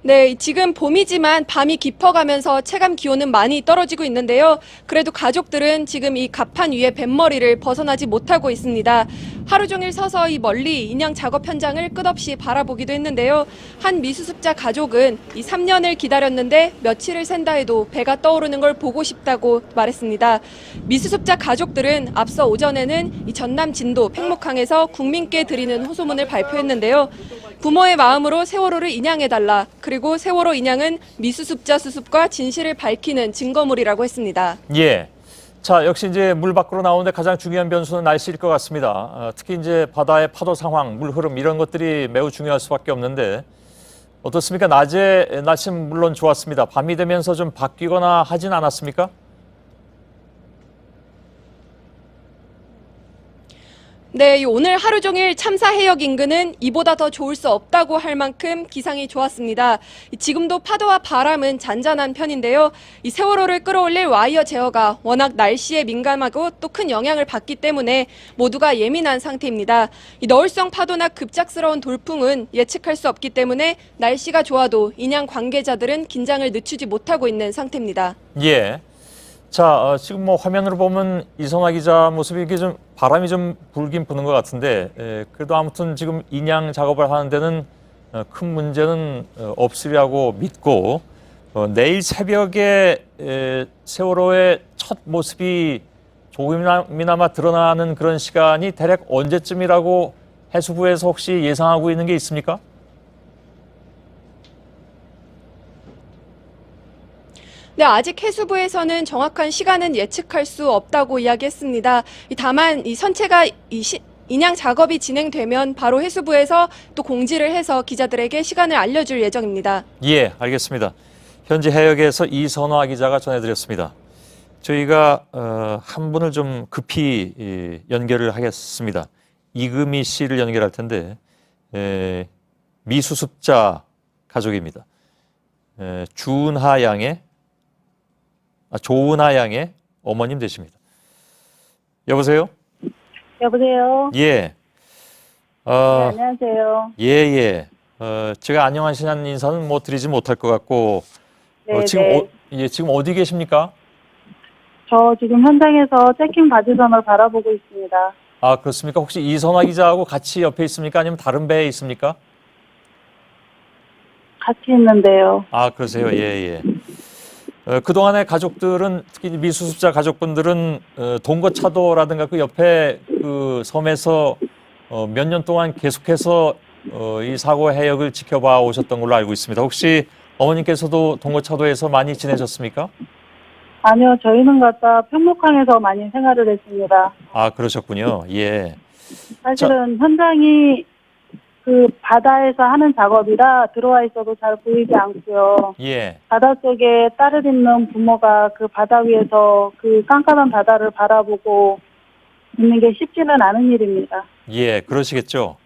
네, 지금 봄이지만 밤이 깊어가면서 체감 기온은 많이 떨어지고 있는데요. 그래도 가족들은 지금 이 갑판 위에 뱃머리를 벗어나지 못하고 있습니다. 하루 종일 서서히 멀리 인양 작업 현장을 끝없이 바라보기도 했는데요. 한 미수습자 가족은 이 3년을 기다렸는데 며칠을 샌다 해도 배가 떠오르는 걸 보고 싶다고 말했습니다. 미수습자 가족들은 앞서 오전에는 이 전남 진도 팽목항에서 국민께 드리는 호소문을 발표했는데요. 부모의 마음으로 세월호를 인양해달라. 그리고 세월호 인양은 미수습자 수습과 진실을 밝히는 증거물이라고 했습니다. 예. 자, 역시 이제 물 밖으로 나오는데 가장 중요한 변수는 날씨일 것 같습니다. 특히 이제 바다의 파도 상황, 물 흐름 이런 것들이 매우 중요할 수밖에 없는데 어떻습니까? 낮에 날씨는 물론 좋았습니다. 밤이 되면서 좀 바뀌거나 하진 않았습니까? 네, 오늘 하루 종일 참사 해역 인근은 이보다 더 좋을 수 없다고 할 만큼 기상이 좋았습니다. 지금도 파도와 바람은 잔잔한 편인데요. 이 세월호를 끌어올릴 와이어 제어가 워낙 날씨에 민감하고 또 큰 영향을 받기 때문에 모두가 예민한 상태입니다. 이 너울성 파도나 급작스러운 돌풍은 예측할 수 없기 때문에 날씨가 좋아도 인양 관계자들은 긴장을 늦추지 못하고 있는 상태입니다. 예. 자, 지금 뭐 화면으로 보면 이선화 기자 모습이 이게 좀 바람이 좀 불긴 부는 것 같은데 그래도 아무튼 지금 인양 작업을 하는 데는 큰 문제는 없으리라고 믿고 내일 새벽에 세월호의 첫 모습이 조금이나마 드러나는 그런 시간이 대략 언제쯤이라고 해수부에서 혹시 예상하고 있는 게 있습니까? 네, 아직 해수부에서는 정확한 시간은 예측할 수 없다고 이야기했습니다. 다만 이 선체가 인양 작업이 진행되면 바로 해수부에서 또 공지를 해서 기자들에게 시간을 알려줄 예정입니다. 예, 알겠습니다. 현지 해역에서 이선화 기자가 전해드렸습니다. 저희가 한 분을 좀 급히 연결을 하겠습니다. 이금희 씨를 연결할 텐데 미수습자 가족입니다. 조은하 양의 어머님 되십니다. 여보세요? 여보세요? 예. 네, 안녕하세요. 예. 제가 안녕하시냐는 인사는 뭐 드리지 못할 것 같고, 네, 지금 어디 계십니까? 저 지금 현장에서 체킹 바지선을 바라보고 있습니다. 아, 그렇습니까? 혹시 이선화 기자하고 같이 옆에 있습니까? 아니면 다른 배에 있습니까? 같이 있는데요. 아, 그러세요? 예. 그동안의 가족들은 특히 미수습자 가족분들은 동거차도라든가 그 옆에 그 섬에서 몇 년 동안 계속해서 이 사고 해역을 지켜봐 오셨던 걸로 알고 있습니다. 혹시 어머님께서도 동거차도에서 많이 지내셨습니까? 아니요, 저희는 갖다 평목항에서 많이 생활을 했습니다. 아, 그러셨군요. 예. 사실은 현장이 그 바다에서 하는 작업이라 들어와 있어도 잘 보이지 않고요. 예. 바닷속에 딸을 잇는 부모가 그 바다 위에서 그 깜깜한 바다를 바라보고 있는 게 쉽지는 않은 일입니다. 예, 그러시겠죠.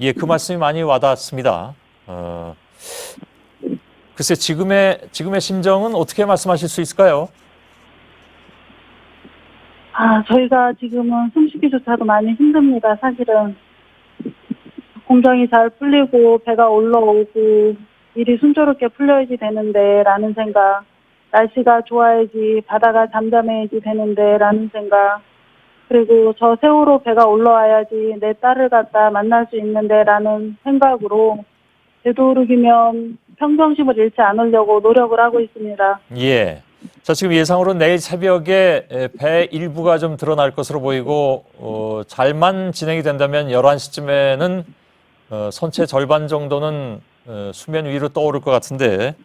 예, 그 말씀이 많이 와닿습니다. 글쎄, 지금의 심정은 어떻게 말씀하실 수 있을까요? 저희가 지금은 숨쉬기조차도 많이 힘듭니다. 사실은 공정이 잘 풀리고 배가 올라오고 일이 순조롭게 풀려야지 되는데 라는 생각, 날씨가 좋아야지 바다가 잠잠해야지 되는데 라는 생각, 그리고 저 세월호 배가 올라와야지 내 딸을 갖다 만날 수 있는데 라는 생각으로 되도록이면 평정심을 잃지 않으려고 노력을 하고 있습니다. 예. 자, 지금 예상으로 내일 새벽에 배 일부가 좀 드러날 것으로 보이고 잘만 진행이 된다면 11시쯤에는 선체 절반 정도는 수면 위로 떠오를 것 같은데.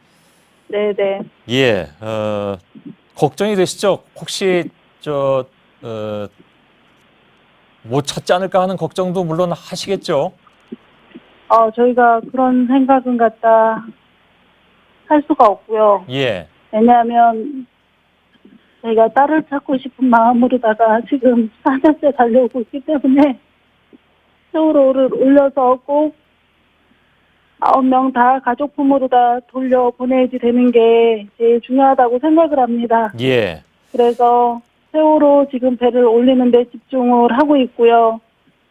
네네. 예. 걱정이 되시죠? 혹시 못 찾지 않을까 하는 걱정도 물론 하시겠죠? 저희가 그런 생각은 갖다 할 수가 없고요. 예. 왜냐하면 저희가 딸을 찾고 싶은 마음으로다가 지금 4년째 달려오고 있기 때문에 세월호를 올려서 꼭 9명 다 가족 부모로 다 돌려보내야지 되는 게 제일 중요하다고 생각을 합니다. 예. 그래서 세월호 지금 배를 올리는 데 집중을 하고 있고요.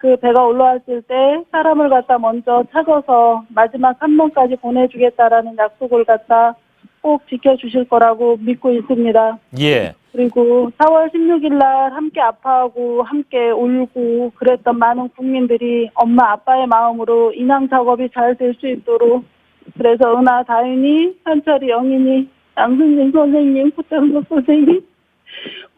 그 배가 올라왔을 때 사람을 갖다 먼저 찾아서 마지막 한 명까지 보내주겠다라는 약속을 갖다 꼭 지켜주실 거라고 믿고 있습니다. 예. 그리고 4월 16일 날 함께 아파하고 함께 울고 그랬던 많은 국민들이 엄마 아빠의 마음으로 인양 작업이 잘 될 수 있도록, 그래서 은하 다윤이, 현철이 영인이, 양승진 선생님, 구창석 선생님,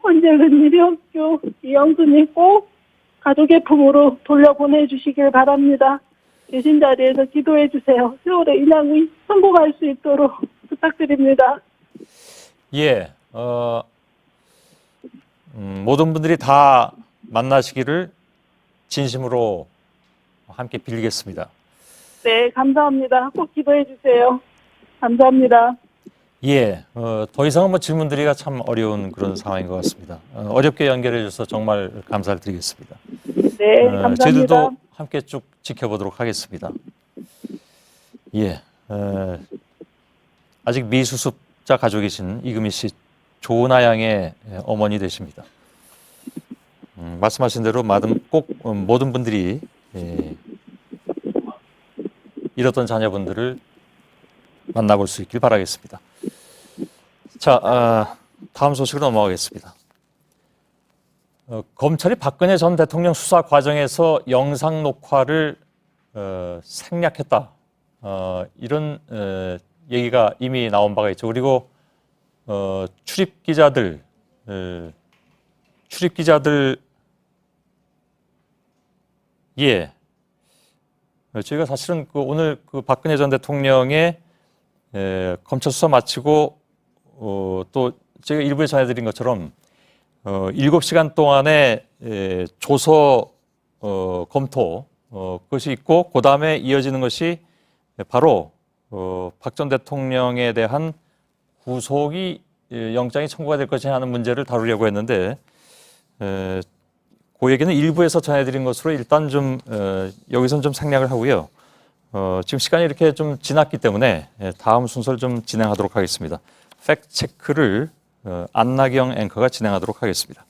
권재근이 학교 이영순이 꼭 가족의 품으로 돌려보내주시길 바랍니다. 계신 자리에서 기도해 주세요. 세월의 인양이 성공할 수 있도록 부탁드립니다. 예. 모든 분들이 다 만나시기를 진심으로 함께 빌리겠습니다. 네, 감사합니다. 꼭 기도해 주세요. 감사합니다. 예, 더 이상은 뭐 질문드리기가 참 어려운 그런 상황인 것 같습니다. 어렵게 연결해 주셔서 정말 감사를 드리겠습니다. 네, 감사합니다. 저희들도 함께 쭉 지켜보도록 하겠습니다. 예, 아직 미수습자 가족이신 이금희 씨, 조은하 양의 어머니 되십니다. 말씀하신 대로 꼭 모든 분들이 잃었던 자녀분들을 만나볼 수 있길 바라겠습니다. 자, 다음 소식으로 넘어가겠습니다. 검찰이 박근혜 전 대통령 수사 과정에서 영상 녹화를 생략했다. 이런 얘기가 이미 나온 바가 있죠. 그리고 출입 기자들 예, 저희가 사실은 오늘 박근혜 전 대통령의 검찰 수사 마치고 또 제가 일부에 전해드린 것처럼 7시간 동안의 조서 검토 그것이 있고 그 다음에 이어지는 것이 바로 박 전 대통령에 대한 구속이 영장이 청구가 될 것이냐 하는 문제를 다루려고 했는데 그 얘기는 일부에서 전해드린 것으로 일단 좀 여기서는 좀 생략을 하고요. 지금 시간이 이렇게 좀 지났기 때문에 다음 순서를 좀 진행하도록 하겠습니다. 팩트 체크를 안나경 앵커가 진행하도록 하겠습니다.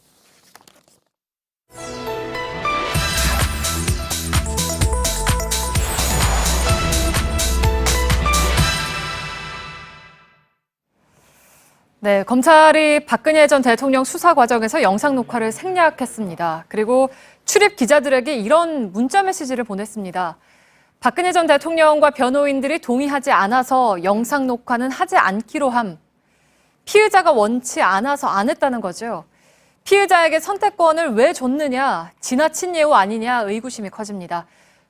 네, 검찰이 박근혜 전 대통령 수사 과정에서 영상 녹화를 생략했습니다. 그리고 출입 기자들에게 이런 문자 메시지를 보냈습니다. 박근혜 전 대통령과 변호인들이 동의하지 않아서 영상 녹화는 하지 않기로 함. 피의자가 원치 않아서 안 했다는 거죠. 피의자에게 선택권을 왜 줬느냐, 지나친 예우 아니냐 의구심이 커집니다.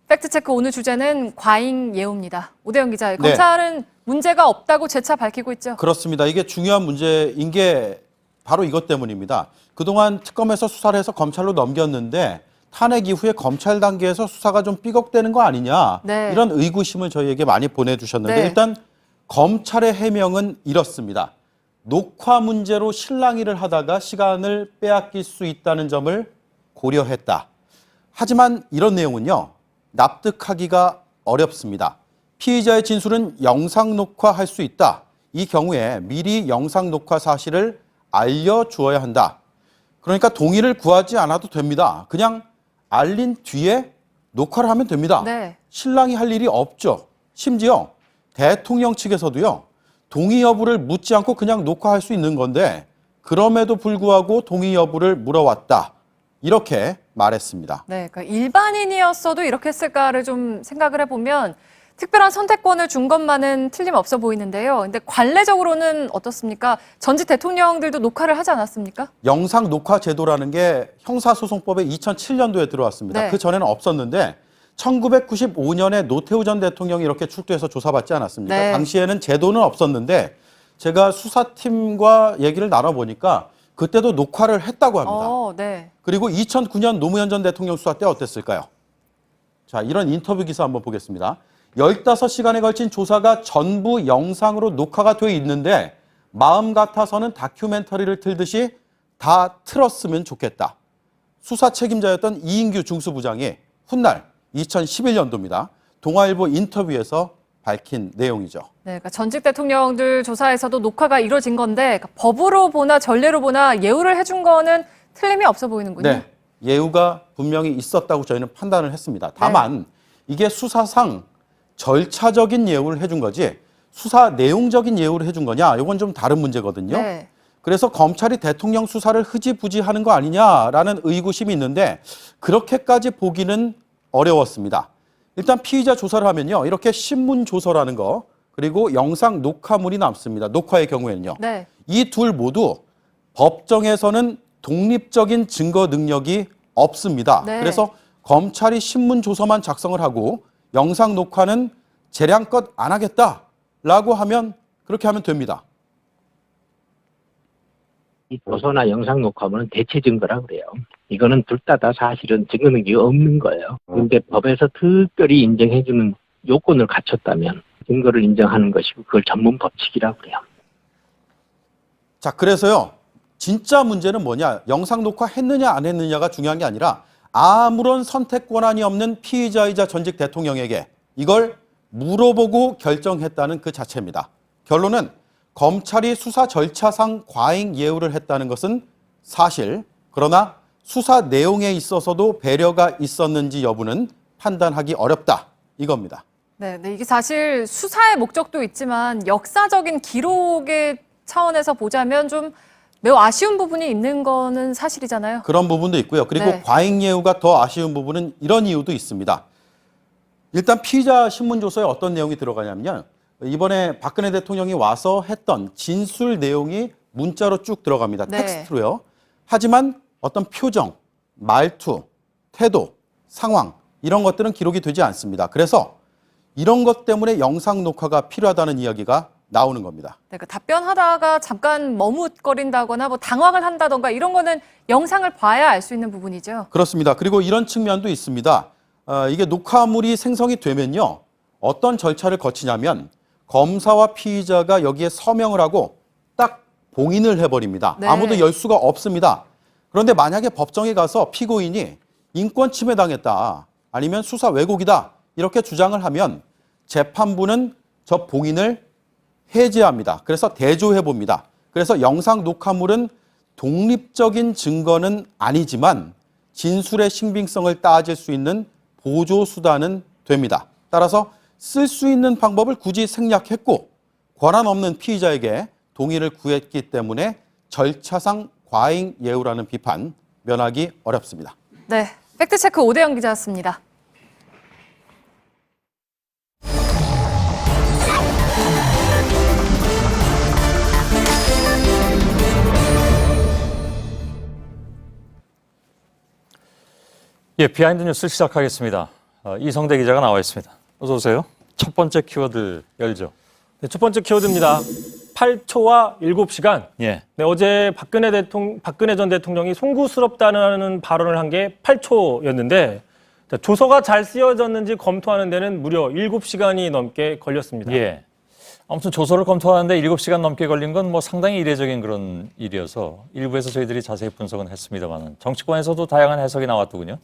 팩트체크 오늘 주제는 과잉 예우입니다. 오대영 기자, 검찰은 문제가 없다고 재차 밝히고 있죠. 그렇습니다. 이게 중요한 문제인 게 바로 이것 때문입니다. 그동안 특검에서 수사를 해서 검찰로 넘겼는데 탄핵 이후에 검찰 단계에서 수사가 좀 삐걱대는 거 아니냐. 네. 이런 의구심을 저희에게 많이 보내주셨는데 일단 검찰의 해명은 이렇습니다. 녹화 문제로 실랑이를 하다가 시간을 빼앗길 수 있다는 점을 고려했다. 하지만 이런 내용은요. 납득하기가 어렵습니다. 피의자의 진술은 영상 녹화할 수 있다. 이 경우에 미리 영상 녹화 사실을 알려주어야 한다. 그러니까 동의를 구하지 않아도 됩니다. 그냥 알린 뒤에 녹화를 하면 됩니다. 네. 실랑이 할 일이 없죠. 심지어 대통령 측에서도요. 동의 여부를 묻지 않고 그냥 녹화할 수 있는 건데 그럼에도 불구하고 동의 여부를 물어왔다. 이렇게 말했습니다. 네, 그러니까 일반인이었어도 이렇게 했을까를 좀 생각을 해보면 특별한 선택권을 준 것만은 틀림없어 보이는데요. 근데 관례적으로는 어떻습니까? 전직 대통령들도 녹화를 하지 않았습니까? 영상 녹화 제도라는 게 형사소송법에 2007년도에 들어왔습니다. 네. 그 전에는 없었는데 1995년에 노태우 전 대통령이 이렇게 출두해서 조사받지 않았습니까? 네. 당시에는 제도는 없었는데 제가 수사팀과 얘기를 나눠보니까 그때도 녹화를 했다고 합니다. 네. 그리고 2009년 노무현 전 대통령 수사 때 어땠을까요? 자, 이런 인터뷰 기사 한번 보겠습니다. 15시간에 걸친 조사가 전부 영상으로 녹화가 돼 있는데 마음 같아서는 다큐멘터리를 틀듯이 다 틀었으면 좋겠다. 수사 책임자였던 이인규 중수부장이 훗날 2011년도입니다. 동아일보 인터뷰에서 밝힌 내용이죠. 네, 그러니까 전직 대통령들 조사에서도 녹화가 이루어진 건데 법으로 보나 전례로 보나 예우를 해준 거는 틀림이 없어 보이는군요. 네, 예우가 분명히 있었다고 저희는 판단을 했습니다. 다만 이게 수사상 절차적인 예우를 해준 거지 수사 내용적인 예우를 해준 거냐 이건 좀 다른 문제거든요. 네. 그래서 검찰이 대통령 수사를 흐지부지하는 거 아니냐라는 의구심이 있는데 그렇게까지 보기는 어려웠습니다. 일단 피의자 조사를 하면요. 이렇게 신문 조서라는 거 그리고 영상 녹화물이 남습니다. 녹화의 경우에는요. 네. 이 둘 모두 법정에서는 독립적인 증거 능력이 없습니다. 네. 그래서 검찰이 신문 조서만 작성을 하고 영상 녹화는 재량껏 안 하겠다라고 하면 그렇게 하면 됩니다. 이 조서나 영상 녹화물은 대체 증거라 그래요. 이거는 둘 다 사실은 증거 능력이 없는 거예요. 그런데 법에서 특별히 인정해주는 요건을 갖췄다면 증거를 인정하는 것이고 그걸 전문 법칙이라고 그래요. 자, 그래서요. 진짜 문제는 뭐냐? 영상 녹화했느냐 안 했느냐가 중요한 게 아니라 아무런 선택 권한이 없는 피의자이자 전직 대통령에게 이걸 물어보고 결정했다는 그 자체입니다. 결론은 검찰이 수사 절차상 과잉 예우를 했다는 것은 사실, 그러나 수사 내용에 있어서도 배려가 있었는지 여부는 판단하기 어렵다. 이겁니다. 네, 이게 사실 수사의 목적도 있지만 역사적인 기록의 차원에서 보자면 좀 매우 아쉬운 부분이 있는 거는 사실이잖아요. 그런 부분도 있고요. 그리고 네. 과잉 예우가 더 아쉬운 부분은 이런 이유도 있습니다. 일단 피의자 신문조서에 어떤 내용이 들어가냐면요. 이번에 박근혜 대통령이 와서 했던 진술 내용이 문자로 쭉 들어갑니다. 네. 텍스트로요. 하지만 어떤 표정, 말투, 태도, 상황 이런 것들은 기록이 되지 않습니다. 그래서 이런 것 때문에 영상 녹화가 필요하다는 이야기가 나오는 겁니다. 네, 답변하다가 잠깐 머뭇거린다거나 뭐 당황을 한다던가 이런 거는 영상을 봐야 알 수 있는 부분이죠. 그렇습니다. 그리고 이런 측면도 있습니다. 이게 녹화물이 생성이 되면요. 어떤 절차를 거치냐면 검사와 피의자가 여기에 서명을 하고 딱 봉인을 해버립니다. 네. 아무도 열 수가 없습니다. 그런데 만약에 법정에 가서 피고인이 인권 침해당했다 아니면 수사 왜곡이다 이렇게 주장을 하면 재판부는 저 봉인을 해제합니다. 그래서 대조해 봅니다. 그래서 영상 녹화물은 독립적인 증거는 아니지만 진술의 신빙성을 따질 수 있는 보조 수단은 됩니다. 따라서 쓸 수 있는 방법을 굳이 생략했고 권한 없는 피의자에게 동의를 구했기 때문에 절차상 과잉 예우라는 비판 면하기 어렵습니다. 네, 팩트체크 오대영 기자였습니다. 예, 비하인드 뉴스 시작하겠습니다. 이성대 기자가 나와 있습니다. 어서 오세요. 첫 번째 키워드 열죠. 네, 첫 번째 키워드입니다. 8초와 7시간. 예. 네, 어제 박근혜 전 대통령이 송구스럽다는 발언을 한 게 8초였는데 조서가 잘 쓰여졌는지 검토하는 데는 무려 7시간이 넘게 걸렸습니다. 예. 아무튼 조서를 검토하는데 7시간 넘게 걸린 건 뭐 상당히 이례적인 그런 일이어서 일부에서 저희들이 자세히 분석은 했습니다만 정치권에서도 다양한 해석이 나왔더군요.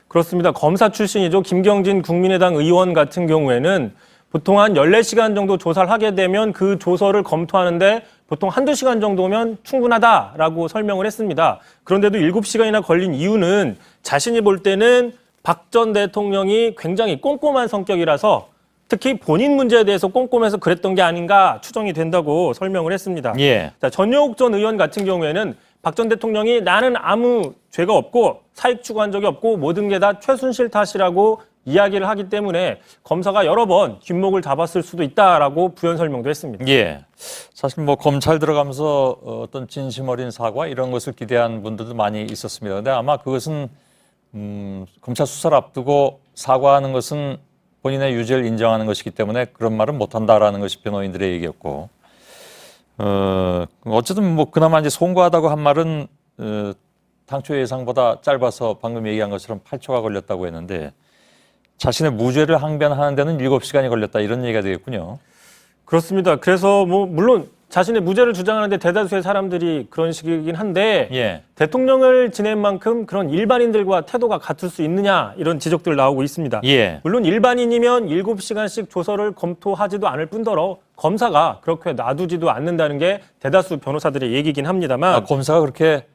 그렇습니다. 검사 출신이죠. 김경진 국민의당 의원 같은 경우에는 보통 한 14시간 정도 조사를 하게 되면 그 조서를 검토하는데 보통 한두 시간 정도면 충분하다라고 설명을 했습니다. 그런데도 7시간이나 걸린 이유는 자신이 볼 때는 박 전 대통령이 굉장히 꼼꼼한 성격이라서 특히 본인 문제에 대해서 꼼꼼해서 그랬던 게 아닌가 추정이 된다고 설명을 했습니다. 예. 자, 전효욱 전 의원 같은 경우에는 박 전 대통령이 나는 아무 죄가 없고 사익 추구한 적이 없고 모든 게 다 최순실 탓이라고 이야기를 하기 때문에 검사가 여러 번 뒷목을 잡았을 수도 있다라고 부연 설명도 했습니다. 예. 사실 뭐 검찰 들어가면서 어떤 진심 어린 사과 이런 것을 기대한 분들도 많이 있었습니다. 근데 아마 그것은 검찰 수사를 앞두고 사과하는 것은 본인의 유죄를 인정하는 것이기 때문에 그런 말은 못한다라는 것이 변호인들의 얘기였고, 어쨌든 뭐 그나마 이제 송구하다고 한 말은 당초 예상보다 짧아서 방금 얘기한 것처럼 8초가 걸렸다고 했는데 자신의 무죄를 항변하는 데는 7시간이 걸렸다 이런 얘기가 되겠군요. 그렇습니다. 그래서 뭐 물론 자신의 무죄를 주장하는데 대다수의 사람들이 그런 식이긴 한데 예. 대통령을 지낸 만큼 그런 일반인들과 태도가 같을 수 있느냐 이런 지적들 나오고 있습니다. 예. 물론 일반인이면 7시간씩 조서를 검토하지도 않을 뿐더러 검사가 그렇게 놔두지도 않는다는 게 대다수 변호사들의 얘기긴 합니다만 검사가 그렇게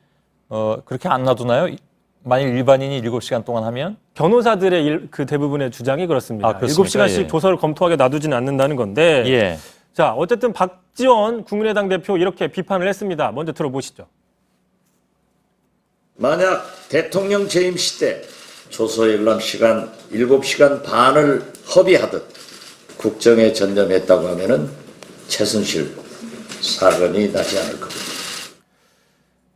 안 놔두나요? 만일 일반인이 7시간 동안 하면? 변호사들의 그 대부분의 주장이 그렇습니다. 아, 그렇습니까? 7시간씩 예. 조서를 검토하게 놔두지는 않는다는 건데. 예. 자, 어쨌든 박지원 국민의당 대표 이렇게 비판을 했습니다. 먼저 들어보시죠. 만약 대통령 재임 시대 조서 열람 시간 7시간 반을 허비하듯 국정에 전념했다고 하면은 최순실 사건이 나지 않을 겁니다.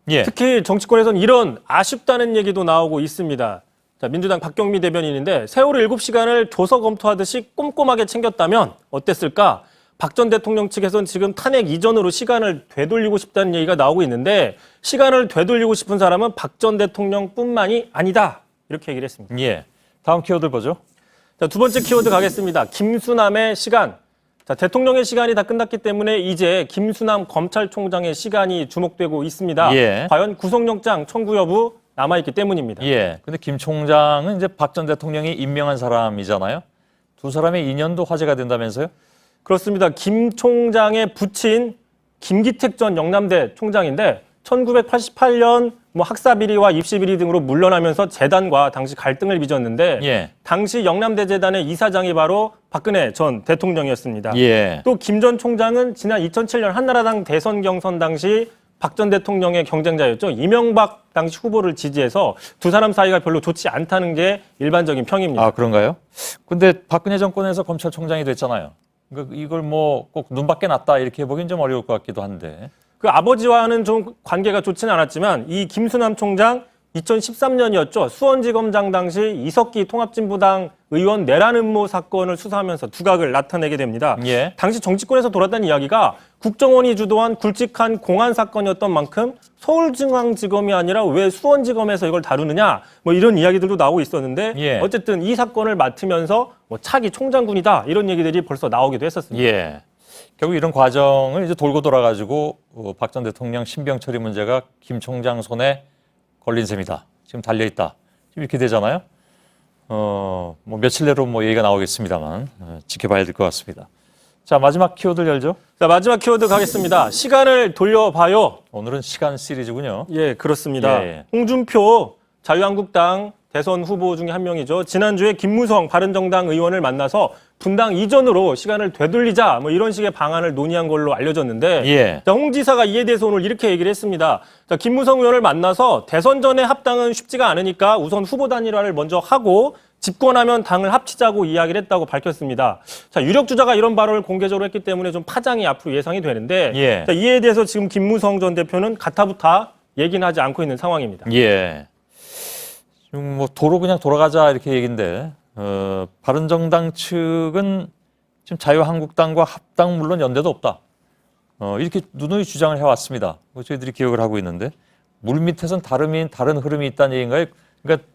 예. 특히 정치권에서는 이런 아쉽다는 얘기도 나오고 있습니다. 자, 민주당 박경미 대변인인데 세월호 7시간을 조서 검토하듯이 꼼꼼하게 챙겼다면 어땠을까? 박 전 대통령 측에서는 지금 탄핵 이전으로 시간을 되돌리고 싶다는 얘기가 나오고 있는데 시간을 되돌리고 싶은 사람은 박 전 대통령뿐만이 아니다. 이렇게 얘기를 했습니다. 예. 다음 키워드 보죠. 자, 두 번째 키워드 가겠습니다. 김수남의 시간. 자, 대통령의 시간이 다 끝났기 때문에 이제 김수남 검찰총장의 시간이 주목되고 있습니다. 예. 과연 구속영장 청구 여부 남아있기 때문입니다. 예. 근데 김 총장은 이제 박 전 대통령이 임명한 사람이잖아요. 두 사람의 인연도 화제가 된다면서요? 그렇습니다. 김 총장의 부친 김기택 전 영남대 총장인데 1988년 학사비리와 입시비리 등으로 물러나면서 재단과 당시 갈등을 빚었는데 예. 당시 영남대 재단의 이사장이 바로 박근혜 전 대통령이었습니다. 예. 또 김 전 총장은 지난 2007년 한나라당 대선 경선 당시 박 전 대통령의 경쟁자였죠. 이명박 당시 후보를 지지해서 두 사람 사이가 별로 좋지 않다는 게 일반적인 평입니다. 아, 그런가요? 근데 박근혜 정권에서 검찰총장이 됐잖아요. 이걸 뭐 꼭 눈밖에 났다 이렇게 보긴 좀 어려울 것 같기도 한데. 그 아버지와는 좀 관계가 좋지는 않았지만 이 김수남 총장 2013년이었죠. 수원지검장 당시 이석기 통합진보당 의원 내란 음모 사건을 수사하면서 두각을 나타내게 됩니다. 예. 당시 정치권에서 돌았던 이야기가 국정원이 주도한 굵직한 공안 사건이었던 만큼 서울중앙지검이 아니라 왜 수원지검에서 이걸 다루느냐 뭐 이런 이야기들도 나오고 있었는데 예. 어쨌든 이 사건을 맡으면서 뭐 차기 총장군이다 이런 얘기들이 벌써 나오기도 했었습니다. 예. 결국 이런 과정을 이제 돌고 돌아가지고 박 전 대통령 신병 처리 문제가 김 총장 손에 걸린 셈이다. 지금 달려있다. 지금 이렇게 되잖아요. 뭐 며칠 내로 뭐 얘기가 나오겠습니다만 지켜봐야 될 것 같습니다. 자, 마지막 키워드 열죠. 자, 마지막 키워드 가겠습니다. 시간을 돌려봐요. 오늘은 시간 시리즈군요. 예, 그렇습니다. 예. 홍준표 자유한국당 대선 후보 중에 한 명이죠. 지난주에 김무성 바른정당 의원을 만나서 분당 이전으로 시간을 되돌리자 뭐 이런 식의 방안을 논의한 걸로 알려졌는데 예. 자, 홍 지사가 이에 대해서 오늘 이렇게 얘기를 했습니다. 자, 김무성 의원을 만나서 대선 전에 합당은 쉽지가 않으니까 우선 후보 단일화를 먼저 하고 집권하면 당을 합치자고 이야기를 했다고 밝혔습니다. 자, 유력 주자가 이런 발언을 공개적으로 했기 때문에 좀 파장이 앞으로 예상이 되는데 예. 자, 이에 대해서 지금 김무성 전 대표는 가타부타 얘기는 하지 않고 있는 상황입니다. 예. 지금 뭐 도로 그냥 돌아가자 이렇게 얘기인데 바른정당 측은 지금 자유한국당과 합당 물론 연대도 없다. 이렇게 누누이 주장을 해왔습니다. 저희들이 기억을 하고 있는데 물밑에선 다른 흐름이 있다는 얘기인가요? 그러니까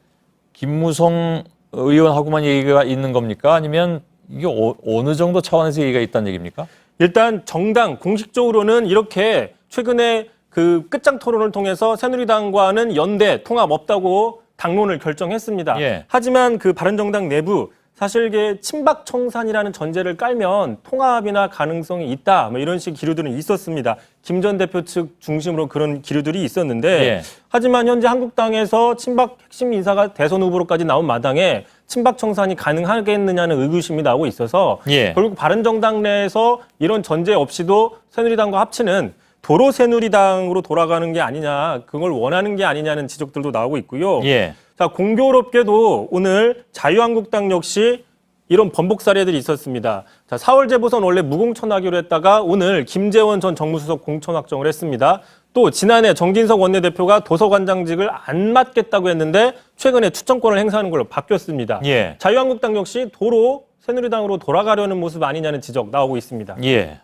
김무성 의원하고만 얘기가 있는 겁니까? 아니면 이게 어느 정도 차원에서 얘기가 있다는 얘기입니까? 일단 정당 공식적으로는 이렇게 최근에 그 끝장 토론을 통해서 새누리당과는 연대 통합 없다고 당론을 결정했습니다. 예. 하지만 그 바른정당 내부 사실 이게 친박 청산이라는 전제를 깔면 통합이나 가능성이 있다 뭐 이런 식 기류들은 있었습니다. 김 전 대표 측 중심으로 그런 기류들이 있었는데 예. 하지만 현재 한국당에서 친박 핵심 인사가 대선 후보로까지 나온 마당에 친박 청산이 가능하겠느냐는 의구심이 나오고 있어서 예. 결국 바른정당 내에서 이런 전제 없이도 새누리당과 합치는 도로 새누리당으로 돌아가는 게 아니냐, 그걸 원하는 게 아니냐는 지적들도 나오고 있고요. 예. 자, 공교롭게도 오늘 자유한국당 역시 이런 번복 사례들이 있었습니다. 자, 4월 재보선 원래 무공천하기로 했다가 오늘 김재원 전 정무수석 공천 확정을 했습니다. 또 지난해 정진석 원내대표가 도서관장직을 안 맡겠다고 했는데 최근에 추천권을 행사하는 걸로 바뀌었습니다. 예. 자유한국당 역시 도로 새누리당으로 돌아가려는 모습 아니냐는 지적 나오고 있습니다. 예.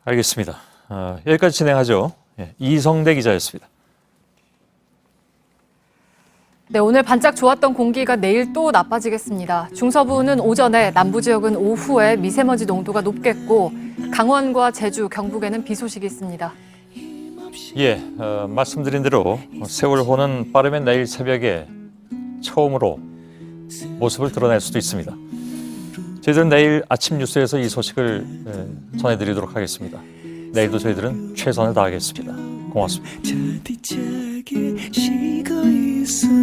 알겠습니다. 여기까지 진행하죠. 예. 이성대 기자였습니다. 네, 오늘 반짝 좋았던 공기가 내일 또 나빠지겠습니다. 중서부는 오전에, 남부 지역은 오후에 미세먼지 농도가 높겠고 강원과 제주, 경북에는 비 소식이 있습니다. 예, 말씀드린 대로 세월호는 빠르면 내일 새벽에 처음으로 모습을 드러낼 수도 있습니다. 저희들은 내일 아침 뉴스에서 이 소식을 전해드리도록 하겠습니다. 내일도 저희들은 최선을 다하겠습니다. 고맙습니다. 수